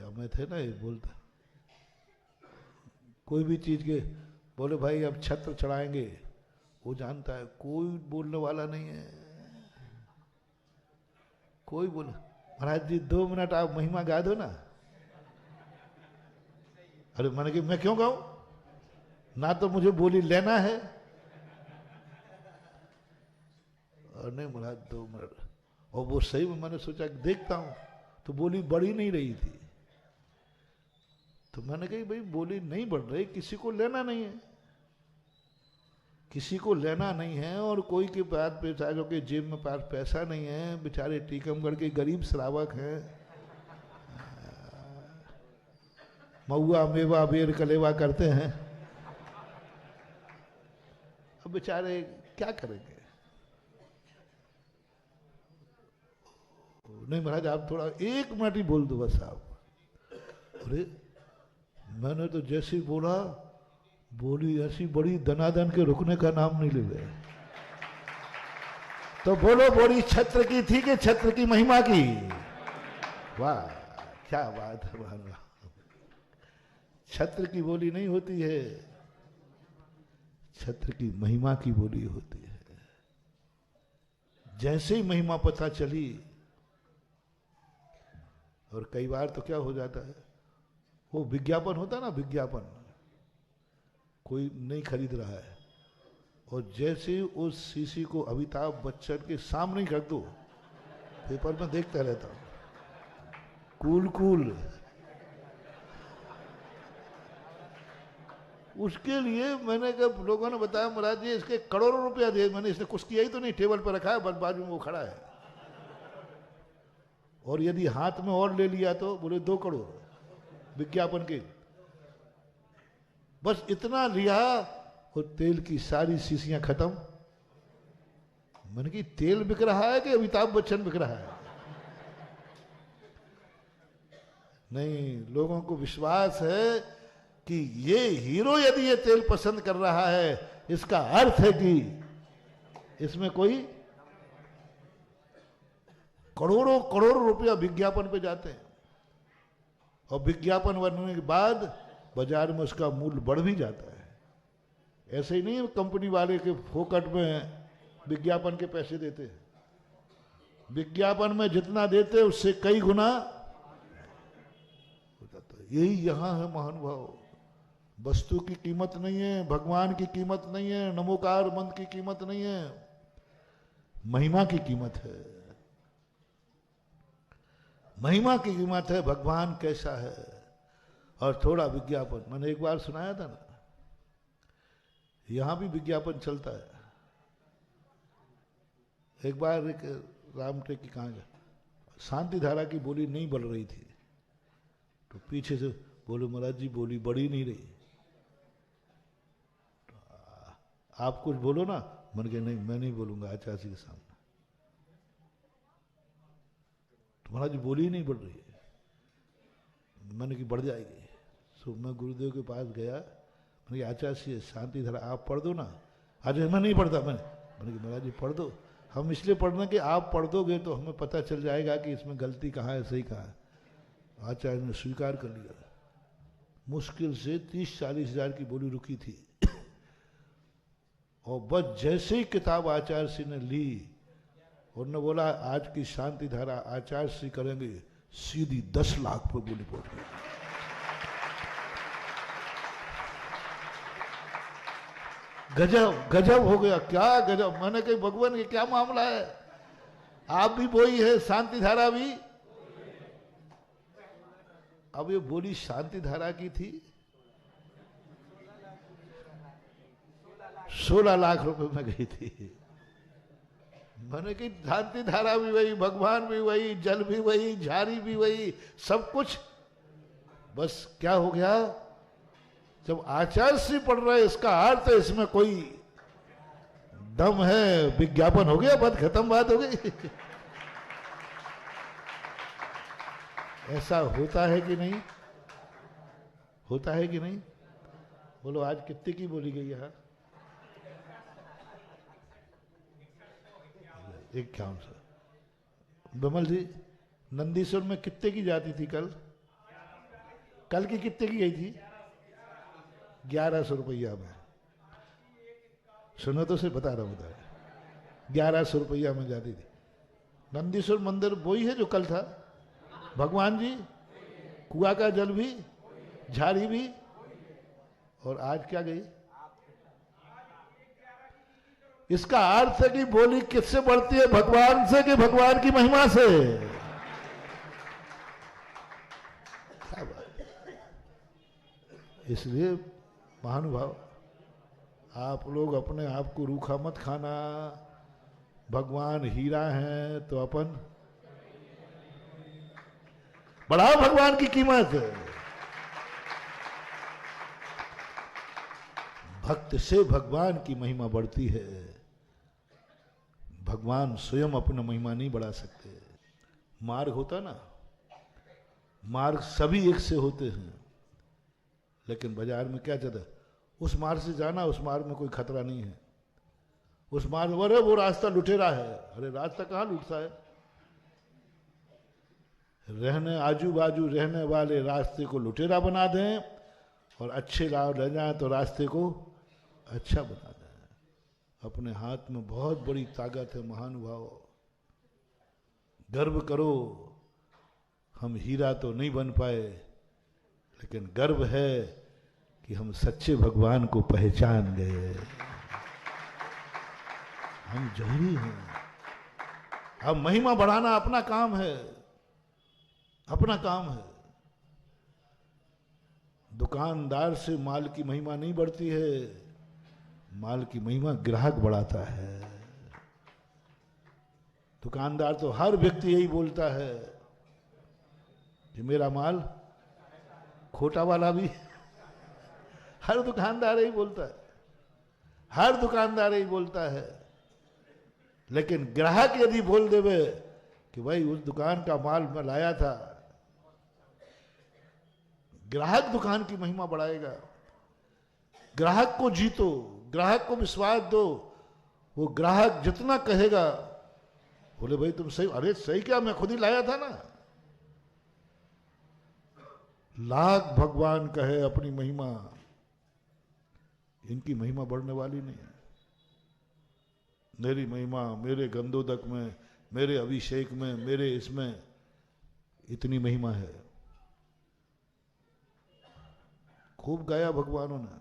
हमें थे ना, ये बोलता कोई भी चीज के बोले भाई अब छत्र चढ़ाएंगे, वो जानता है कोई बोलने वाला नहीं है। कोई बोले महाराज जी 2 मिनट आप महिमा गा दो ना। अरे मैंने कि मैं क्यों गाऊं, ना तो मुझे बोली लेना है। और नहीं महाराज 2 मिनट। और वो सही में मैंने सोचा देखता हूं तो बोली बढ़ी नहीं रही थी। तो मैंने कही भाई बोली नहीं बढ़ रही, किसी को लेना नहीं है, किसी को लेना नहीं है। और कोई के पास बेचारों के जेब में पास पैसा नहीं है, बेचारे टीकमगढ़ के गरीब श्रावक हैं, महुआ मेवा बेर कलेवा करते हैं। अब बेचारे क्या करेंगे? नहीं महाराज आप थोड़ा 1 मिनट ही बोल दो बस आप। अरे मैंने तो जैसे ही बोला, बोली ऐसी बड़ी दनादन के रुकने का नाम नहीं ले रहे। तो बोलो बोली छत्र की थी कि छत्र की महिमा की? वाह क्या बात है महाराज। छत्र की बोली नहीं होती है, छत्र की महिमा की बोली होती है। जैसे ही महिमा पता चली, और कई बार तो क्या हो जाता है, वो विज्ञापन होता है ना, विज्ञापन कोई नहीं खरीद रहा है और जैसे ही उस शीशी को अमिताभ बच्चन के सामने कर दो, पेपर में देखता रहता हूं, कूल कूल उसके लिए मैंने कहा, लोगों ने बताया महाराज जी इसके करोड़ों रुपया दे। मैंने इसने कुछ किया ही तो नहीं, टेबल पर रखा है, बस बाजू में वो खड़ा है। और यदि हाथ में और ले लिया तो बोले 2 करोड़ विज्ञापन के। बस इतना लिया और तेल की सारी शीशियां खत्म। मैंने कि तेल बिक रहा है कि अमिताभ बच्चन बिक रहा है? नहीं, लोगों को विश्वास है कि ये हीरो यदि ये तेल पसंद कर रहा है, इसका अर्थ है कि इसमें कोई करोड़ों करोड़ रुपया विज्ञापन पे जाते हैं। और विज्ञापन बनने के बाद बाजार में उसका मूल्य बढ़ भी जाता है। ऐसे ही नहीं कंपनी वाले के फोकट में विज्ञापन के पैसे देते हैं। विज्ञापन में जितना देते उससे कई गुना हो जाता है। यही यहां है महानुभाव। वस्तु की कीमत नहीं है, भगवान की कीमत नहीं है, नमोकार मंत्र की कीमत नहीं है, महिमा की कीमत है। महिमा की कीमत है भगवान कैसा है और थोड़ा विज्ञापन। मैंने एक बार सुनाया था ना, यहां भी विज्ञापन चलता है। एक बार एक रामटेक की कहां शांति धारा की बोली नहीं बढ़ रही थी, तो पीछे से बोले महाराज जी बोली बढ़ी नहीं रही, तो आप कुछ बोलो ना। मैंने कहा नहीं, मैं नहीं बोलूंगा आचार्य के सामने। तो महाराज जी बोली नहीं बढ़ रही है। मैंने कि बढ़ जाएगी। सो मैं गुरुदेव के पास गया, मैंने कहा आचार्य शांति धारा आप पढ़ दो ना। आज मैं नहीं पढ़ता। मैंने कहा महाराज जी पढ़ दो। हम इसलिए पढ़ना कि आप पढ़ दोगे तो हमें पता चल जाएगा कि इसमें गलती कहाँ है, सही कहाँ है। आचार्य ने स्वीकार कर लिया। मुश्किल से 30-40 हजार की बोली रुकी थी, और बस जैसे ही किताब आचार्य सिंह ने ली और ने बोला आज की शांति धारा आचार्य सिंह करेंगे, सीधी 10 लाख पर बोली पहुंच गई। गजब गजब हो गया। क्या गजब। मैंने कही भगवान ये क्या मामला है, आप भी बोई है, शांति धारा भी। अब ये बोली शांति धारा की थी, 16 लाख रुपए में गई थी। मैंने कही शांति धारा भी वही, भगवान भी वही, जल भी वही, झाड़ी भी वही, सब कुछ। बस क्या हो गया, जब आचार्य श्री पढ़ रहे इसका अर्थ है इसमें कोई दम है, विज्ञापन हो गया, बात खत्म, बात हो गई। ऐसा होता है कि नहीं, होता है कि नहीं? बोलो आज कितने की बोली गई यहां? 51। विमल जी नंदीश्वर में कितने की जाती थी कल? कल की कितने की गई थी? 1100 रुपया में। सुनो तो से बता रहा हूं, 1100 रुपया में जाती थी। नंदीश्वर मंदिर वही है जो कल था। भगवान जी, कुआ का जल भी, झाड़ी भी, और आज क्या गई? इसका अर्थ है कि बोली किससे बढ़ती है, भगवान से कि भगवान की महिमा से? क्या बात है। इसलिए महानुभाव आप लोग अपने आप को रूखा मत खाना। भगवान हीरा है तो अपन बढ़ाओ भगवान की कीमत। भक्त से भगवान की महिमा बढ़ती है। भगवान स्वयं अपना महिमा नहीं बढ़ा सकते। मार्ग होता ना, मार्ग सभी एक से होते हैं, लेकिन बाजार में क्या चलता है, उस मार्ग से जाना, उस मार्ग में कोई खतरा नहीं है। उस मार्ग, अरे वो रास्ता लुटेरा है। अरे रास्ता कहाँ लूटता है? रहने आजू बाजू रहने वाले रास्ते को लुटेरा बना दें और अच्छे राह ले जाए तो रास्ते को अच्छा बना दें। अपने हाथ में बहुत बड़ी ताकत है महानुभाव। गर्व करो, हम हीरा तो नहीं बन पाए, लेकिन गर्व है कि हम सच्चे भगवान को पहचान गए। हम जहरी हैं। अब महिमा बढ़ाना अपना काम है, अपना काम है। दुकानदार से माल की महिमा नहीं बढ़ती है, माल की महिमा ग्राहक बढ़ाता है। दुकानदार तो हर व्यक्ति यही बोलता है कि मेरा माल खोटा वाला भी हर दुकानदार यही बोलता है, हर दुकानदार यही बोलता है। लेकिन ग्राहक यदि बोल देवे कि भाई उस दुकान का माल मैं लाया था, ग्राहक दुकान की महिमा बढ़ाएगा। ग्राहक को जीतो, ग्राहक को विश्वास दो। वो ग्राहक जितना कहेगा, बोले भाई तुम सही, अरे सही क्या, मैं खुद ही लाया था ना। लाख भगवान कहे अपनी महिमा, इनकी महिमा बढ़ने वाली नहीं है। मेरी महिमा मेरे गंदोदक में, मेरे अभिषेक में, मेरे इसमें इतनी महिमा है। खूब गाया भगवानों ने।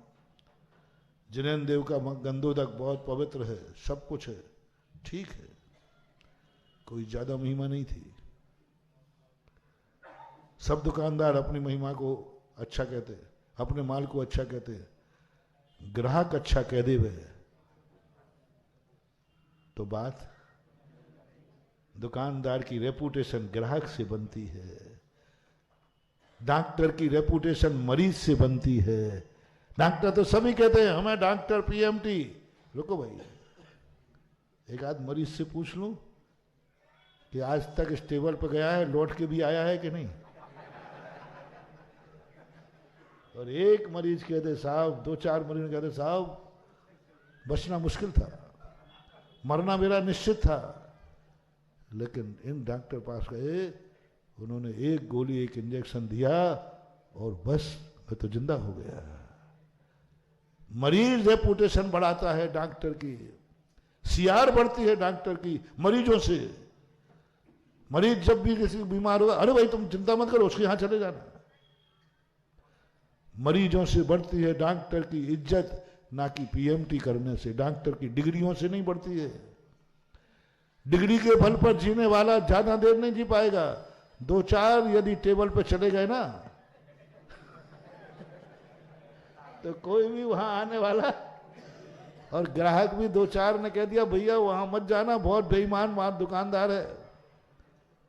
जिनेन्द्र देव का गंदोदक बहुत पवित्र है, सब कुछ है, ठीक है, कोई ज्यादा महिमा नहीं थी। सब दुकानदार अपनी महिमा को अच्छा कहते, अपने माल को अच्छा कहते। ग्राहक अच्छा कह दे वे तो बात, दुकानदार की रेपुटेशन ग्राहक से बनती है, डॉक्टर की रेपुटेशन मरीज से बनती है। डॉक्टर तो सभी कहते हैं हमें डॉक्टर पीएमटी। रुको भाई, एक आध मरीज से पूछ लूं कि आज तक इस टेबल पर गया है, लौट के भी आया है कि नहीं। और एक मरीज कहते साहब, दो चार मरीज कहते साहब बचना मुश्किल था, मरना मेरा निश्चित था। लेकिन इन डॉक्टर पास गए, उन्होंने एक गोली एक इंजेक्शन दिया और बस मैं तो जिंदा हो गया। मरीज रेपुटेशन बढ़ाता है डॉक्टर की, सीआर बढ़ती है डॉक्टर की मरीजों से। मरीज जब भी किसी बीमार होगा, अरे भाई तुम चिंता मत करो, उसके यहां चले जाना। मरीजों से बढ़ती है डॉक्टर की इज्जत, ना कि पीएमटी करने से। डॉक्टर की डिग्रियों से नहीं बढ़ती है। डिग्री के बल पर जीने वाला ज्यादा देर नहीं जी पाएगा। दो चार यदि टेबल पे चले गए ना तो कोई भी वहां आने वाला, और ग्राहक भी दो चार ने कह दिया भैया वहां मत जाना, बहुत बेईमान मार दुकानदार है,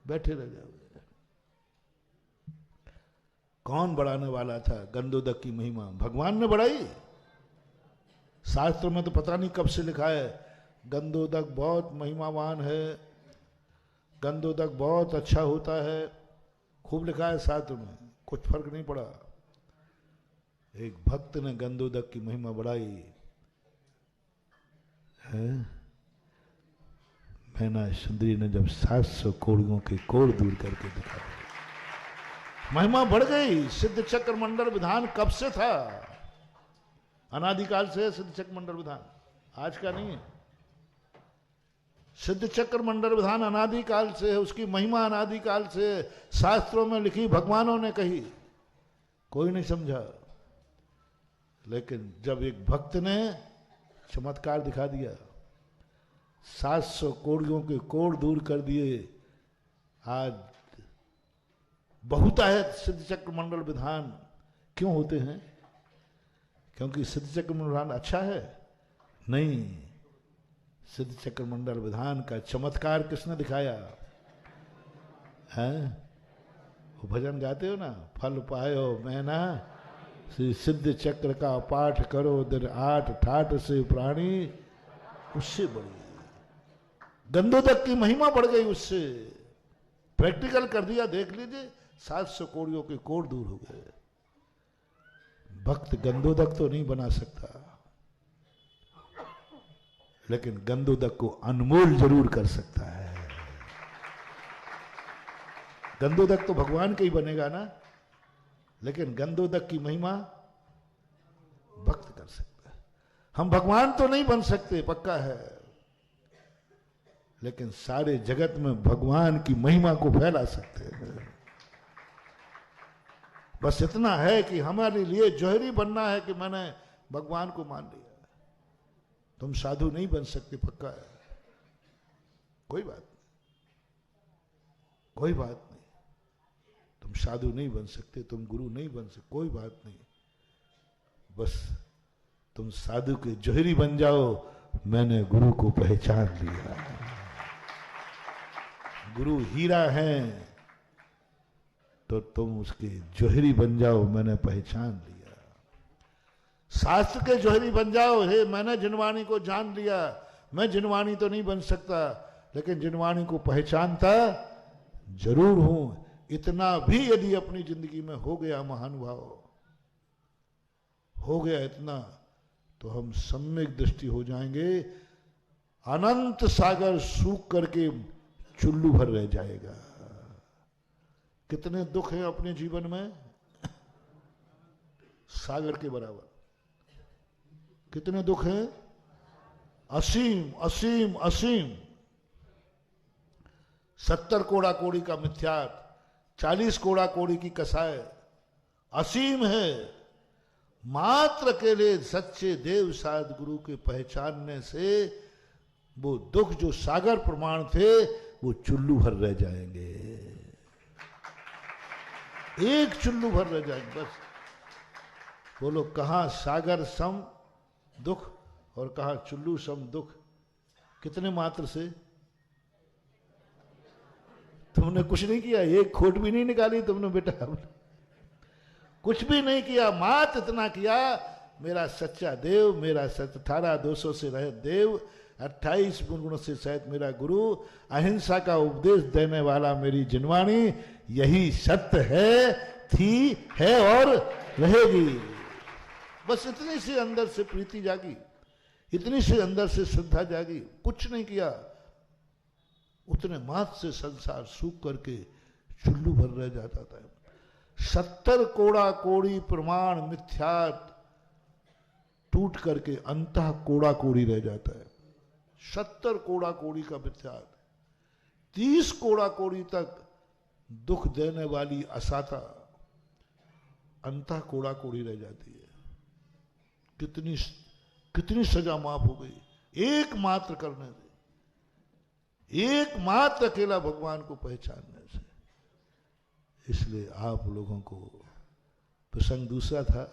बैठे रह जाओगे। कौन बढ़ाने वाला था गंदोदक की महिमा? भगवान ने बढ़ाई। शास्त्र में तो पता नहीं कब से लिखा है गंदोदक बहुत महिमावान है, गंदोदक बहुत अच्छा होता है, खूब लिखा है शास्त्र में, कुछ फर्क नहीं पड़ा। एक भक्त ने गंदोदक की महिमा बढ़ाई है। मैना सुंदरी ने जब 700 कोड़ियों के कोड़ दूर करके दिखा, महिमा बढ़ गई। सिद्ध चक्र मंडल विधान कब से था? अनादिकाल से है सिद्ध चक्र मंडल विधान, आज का नहीं है। सिद्ध चक्र मंडल विधान अनादिकाल से है, उसकी महिमा अनादिकाल से है। शास्त्रों में लिखी, भगवानों ने कही, कोई नहीं समझा। लेकिन जब एक भक्त ने चमत्कार दिखा दिया, 700 कोड़ियों के कोड़ दूर कर दिए, आज बहुत है सिद्ध चक्र मंडल विधान। क्यों होते हैं? क्योंकि सिद्ध चक्र मंडल विधान अच्छा है? नहीं, सिद्ध चक्र मंडल विधान का चमत्कार किसने दिखाया है? वो भजन गाते हो ना, फल पायो मैना श्री सिद्ध चक्र का पाठ करो दिन 8 ठाठ से प्राणी। उससे बढ़ी गंदोदक की महिमा बढ़ गई, उससे प्रैक्टिकल कर दिया। देख लीजिए 700 कोड़ियों के कोड़ दूर हो गए। भक्त गंदोदक तो नहीं बना सकता, लेकिन गंदोदक को अनमोल जरूर कर सकता है। गंदोदक तो भगवान का ही बनेगा ना, लेकिन गंदोदक की महिमा भक्त कर सकता है। हम भगवान तो नहीं बन सकते, पक्का है, लेकिन सारे जगत में भगवान की महिमा को फैला सकते हैं। बस इतना है कि हमारे लिए जौहरी बनना है कि मैंने भगवान को मान लिया। तुम साधु नहीं बन सकते, पक्का है, कोई बात नहीं, कोई बात नहीं। तुम साधु नहीं बन सकते, तुम गुरु नहीं बन सकते, कोई बात नहीं। बस तुम साधु के जोहरी बन जाओ, मैंने गुरु को पहचान लिया। गुरु हीरा है तो तुम उसके जोहरी बन जाओ, मैंने पहचान लिया। शास्त्र के जोहरी बन जाओ, हे मैंने जिनवाणी को जान लिया। मैं जिनवाणी तो नहीं बन सकता, लेकिन जिनवाणी को पहचानता जरूर हूं। इतना भी यदि अपनी जिंदगी में हो गया महानुभाव, हो गया इतना, तो हम सम्यक दृष्टि हो जाएंगे। अनंत सागर सूख करके चुल्लू भर रह जाएगा। कितने दुख हैं अपने जीवन में, सागर के बराबर। कितने दुख हैं, असीम असीम असीम। 70 कोड़ा कोड़ी का मिथ्यात्व, 40 कोड़ा कोड़ी की कसाय असीम है। मात्र अकेले सच्चे देव साध गुरु के पहचानने से वो दुख जो सागर प्रमाण थे वो चुल्लू भर रह जाएंगे। एक चुल्लू भर रह जाएंगे बस। बोलो कहां सागर सम दुख और कहां चुल्लू सम दुख। कितने मात्र से? तुमने कुछ नहीं किया, एक खोट भी नहीं निकाली तुमने बेटा, कुछ भी नहीं किया। मात्र इतना किया, मेरा सच्चा देव, मेरा 18 200 से रहे देव, 28 गुण से सहित मेरा गुरु, अहिंसा का उपदेश देने वाला मेरी जिनवाणी, यही सत्य है, थी, है और रहेगी। बस इतनी से अंदर से प्रीति जागी, इतनी से अंदर से श्रद्धा जागी। कुछ नहीं किया, उतने मात्र से संसार सूख करके चुल्लू भर रह जाता था। 70 कोड़ा कोड़ी प्रमाण मिथ्यात्व टूट करके अंतः कोड़ा कोड़ी रह जाता है। 70 कोड़ा कोड़ी का मिथ्यात्व, 30 कोड़ा कोड़ी तक दुख देने वाली असाता अंतः कोड़ा कोड़ी रह जाती है। कितनी कितनी सजा माफ हो गई एकमात्र करने से, एकमात्र अकेला भगवान को पहचानने से। इसलिए आप लोगों को प्रसंग दूसरा था,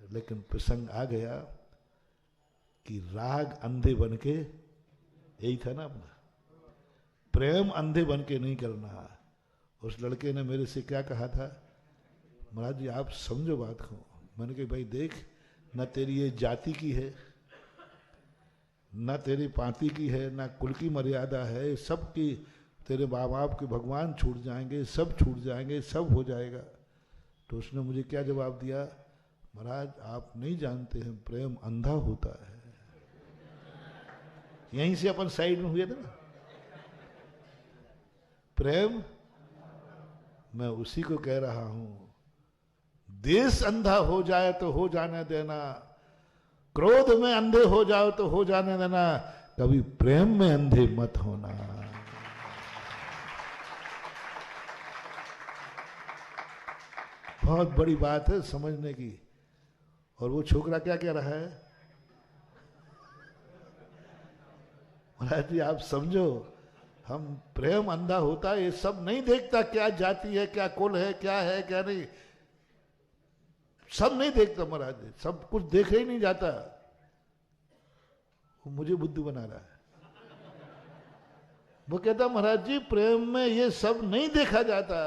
लेकिन प्रसंग आ गया कि राग अंधे बन के, यही था ना अपना, प्रेम अंधे बन के नहीं करना। उस लड़के ने मेरे से क्या कहा था, महाराज जी आप समझो बात को। मैंने कहा भाई देख, न तेरी ये जाति की है, न तेरी पाती की है, न कुल की मर्यादा है, सब की तेरे माँ बाप के भगवान छूट जाएंगे, सब छूट जाएंगे, सब हो जाएगा। तो उसने मुझे क्या जवाब दिया, महाराज आप नहीं जानते हैं प्रेम अंधा होता है। यहीं से अपन साइड में हुए थे ना, प्रेम। मैं उसी को कह रहा हूं, देश अंधा हो जाए तो हो जाने देना, क्रोध में अंधे हो जाओ तो हो जाने देना, कभी प्रेम में अंधे मत होना। बहुत बड़ी बात है समझने की। और वो छोकरा क्या कह रहा है, महाराज जी आप समझो, हम प्रेम अंधा होता है, ये सब नहीं देखता क्या जाति है, क्या कुल है, क्या है क्या नहीं, सब नहीं देखता महाराज जी, सब कुछ देखे ही नहीं जाता। वो मुझे बुद्धू बना रहा है। वो कहता महाराज जी प्रेम में ये सब नहीं देखा जाता।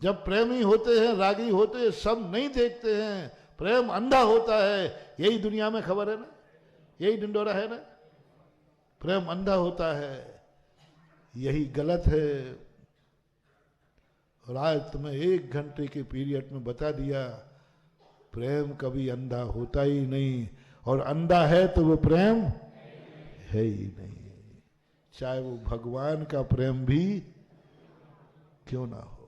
जब प्रेमी होते हैं, रागी होते हैं, सब नहीं देखते हैं, प्रेम अंधा होता है। यही दुनिया में खबर है ना, यही ढिंडोरा है ना, प्रेम अंधा होता है, यही गलत है। और आज तुम्हें 1 घंटे के पीरियड में बता दिया, प्रेम कभी अंधा होता ही नहीं, और अंधा है तो वो प्रेम है ही नहीं, चाहे वो भगवान का प्रेम भी क्यों ना हो।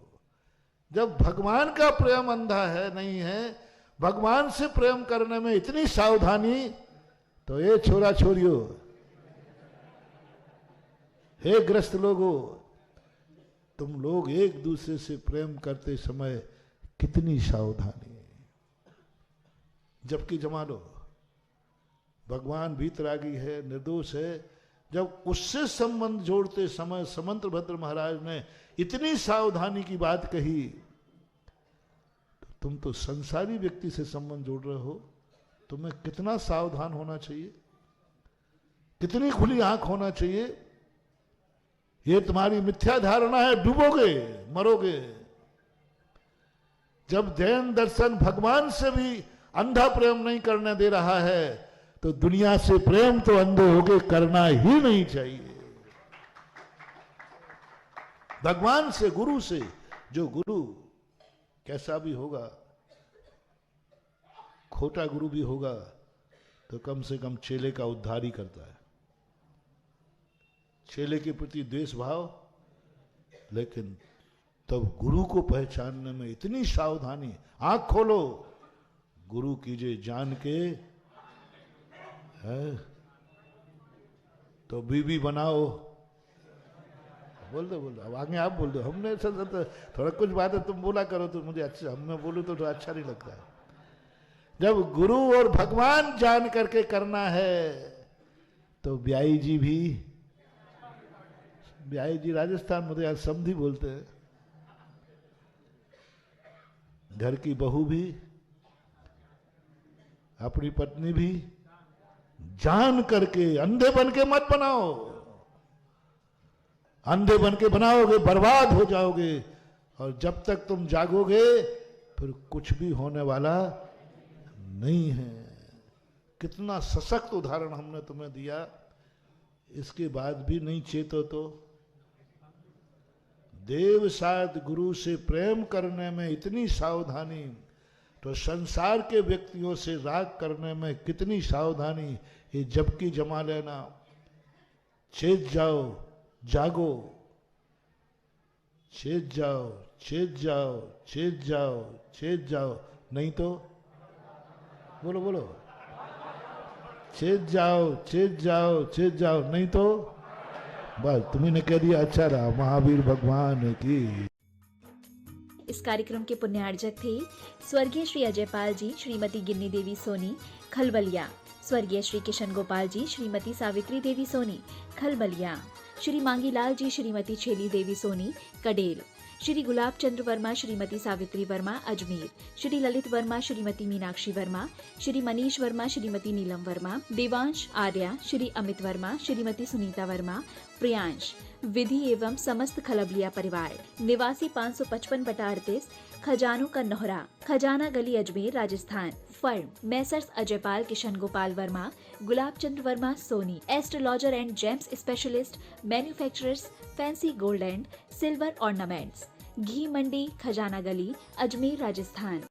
जब भगवान का प्रेम अंधा है, नहीं है, भगवान से प्रेम करने में इतनी सावधानी, तो ये छोरा छोरियों, हे ग्रस्त लोगों, तुम लोग एक दूसरे से प्रेम करते समय कितनी सावधानी। जबकि जमा लो, भगवान भीतरागी है, निर्दोष है, जब उससे संबंध जोड़ते समय समंतभद्र महाराज ने इतनी सावधानी की बात कही, तो तुम तो संसारी व्यक्ति से संबंध जोड़ रहे हो, तुम्हें कितना सावधान होना चाहिए, कितनी खुली आंख होना चाहिए। ये तुम्हारी मिथ्या धारणा है, डूबोगे, मरोगे। जब जैन दर्शन भगवान से भी अंधा प्रेम नहीं करने दे रहा है, तो दुनिया से प्रेम तो अंधे होके करना ही नहीं चाहिए। भगवान से, गुरु से, जो गुरु कैसा भी होगा, खोटा गुरु भी होगा, तो कम से कम चेले का उद्धार ही करता है। चेले के प्रति द्वेष भाव, लेकिन तब गुरु को पहचानने में इतनी सावधानी। आंख खोलो, गुरु कीजिए जान के, है तो बीबी बनाओ। बोल दो अब आगे आप बोल दो। हमने थोड़ा कुछ बात है तुम बोला करो तो मुझे अच्छा, हमने बोलूं तो अच्छा नहीं लगता है। जब गुरु और भगवान जान करके करना है, तो ब्याई जी भी, ब्याई जी राजस्थान में तो यार समधी बोलते हैं, घर की बहू भी, अपनी पत्नी भी जान करके, अंधे बन के मत बनाओ। अंधे बन के बनाओगे बर्बाद हो जाओगे, और जब तक तुम जागोगे फिर कुछ भी होने वाला नहीं है। कितना सशक्त उदाहरण हमने तुम्हें दिया, इसके बाद भी नहीं चेतो तो। देव शायद गुरु से प्रेम करने में इतनी सावधानी, तो संसार के व्यक्तियों से राग करने में कितनी सावधानी। ये जबकि जमा लेना, चेत जाओ, जागो, चेत जाओ, चेत जाओ, चेत जाओ, चेत जाओ, नहीं तो बोलो बोलो, चेत जाओ, चेत जाओ, चेत जाओ, नहीं तो बस तुमने कह दिया, अच्छा रहा। महावीर भगवान की। इस कार्यक्रम के पुण्यार्जक थे स्वर्गीय श्री अजयपाल जी, श्रीमती गिन्नी देवी सोनी, खलबलिया। स्वर्गीय श्री किशन गोपाल जी, श्रीमती सावित्री देवी सोनी, खलबलिया। श्री मांगीलाल जी, श्रीमती छेली देवी सोनी, कडेल। श्री गुलाब चंद्र वर्मा, श्रीमती सावित्री वर्मा, अजमेर। श्री ललित वर्मा, श्रीमती मीनाक्षी वर्मा। श्री मनीष वर्मा, श्रीमती नीलम वर्मा। देवांश आर्या, श्री अमित वर्मा, श्रीमती सुनीता वर्मा, प्रियांश। विधि एवं समस्त खलबलिया परिवार, निवासी 555/38, खजानों का नोहरा, Khajana Gali, Ajmer, Rajasthan. Firm Messrs Ajaypal Kishan Gopal Verma, Gulab Chandra Verma Soni, astrologer and gems specialist, manufacturers, fancy gold and silver ornaments. Ghee Mandi, Khajana Gali, Ajmer, Rajasthan.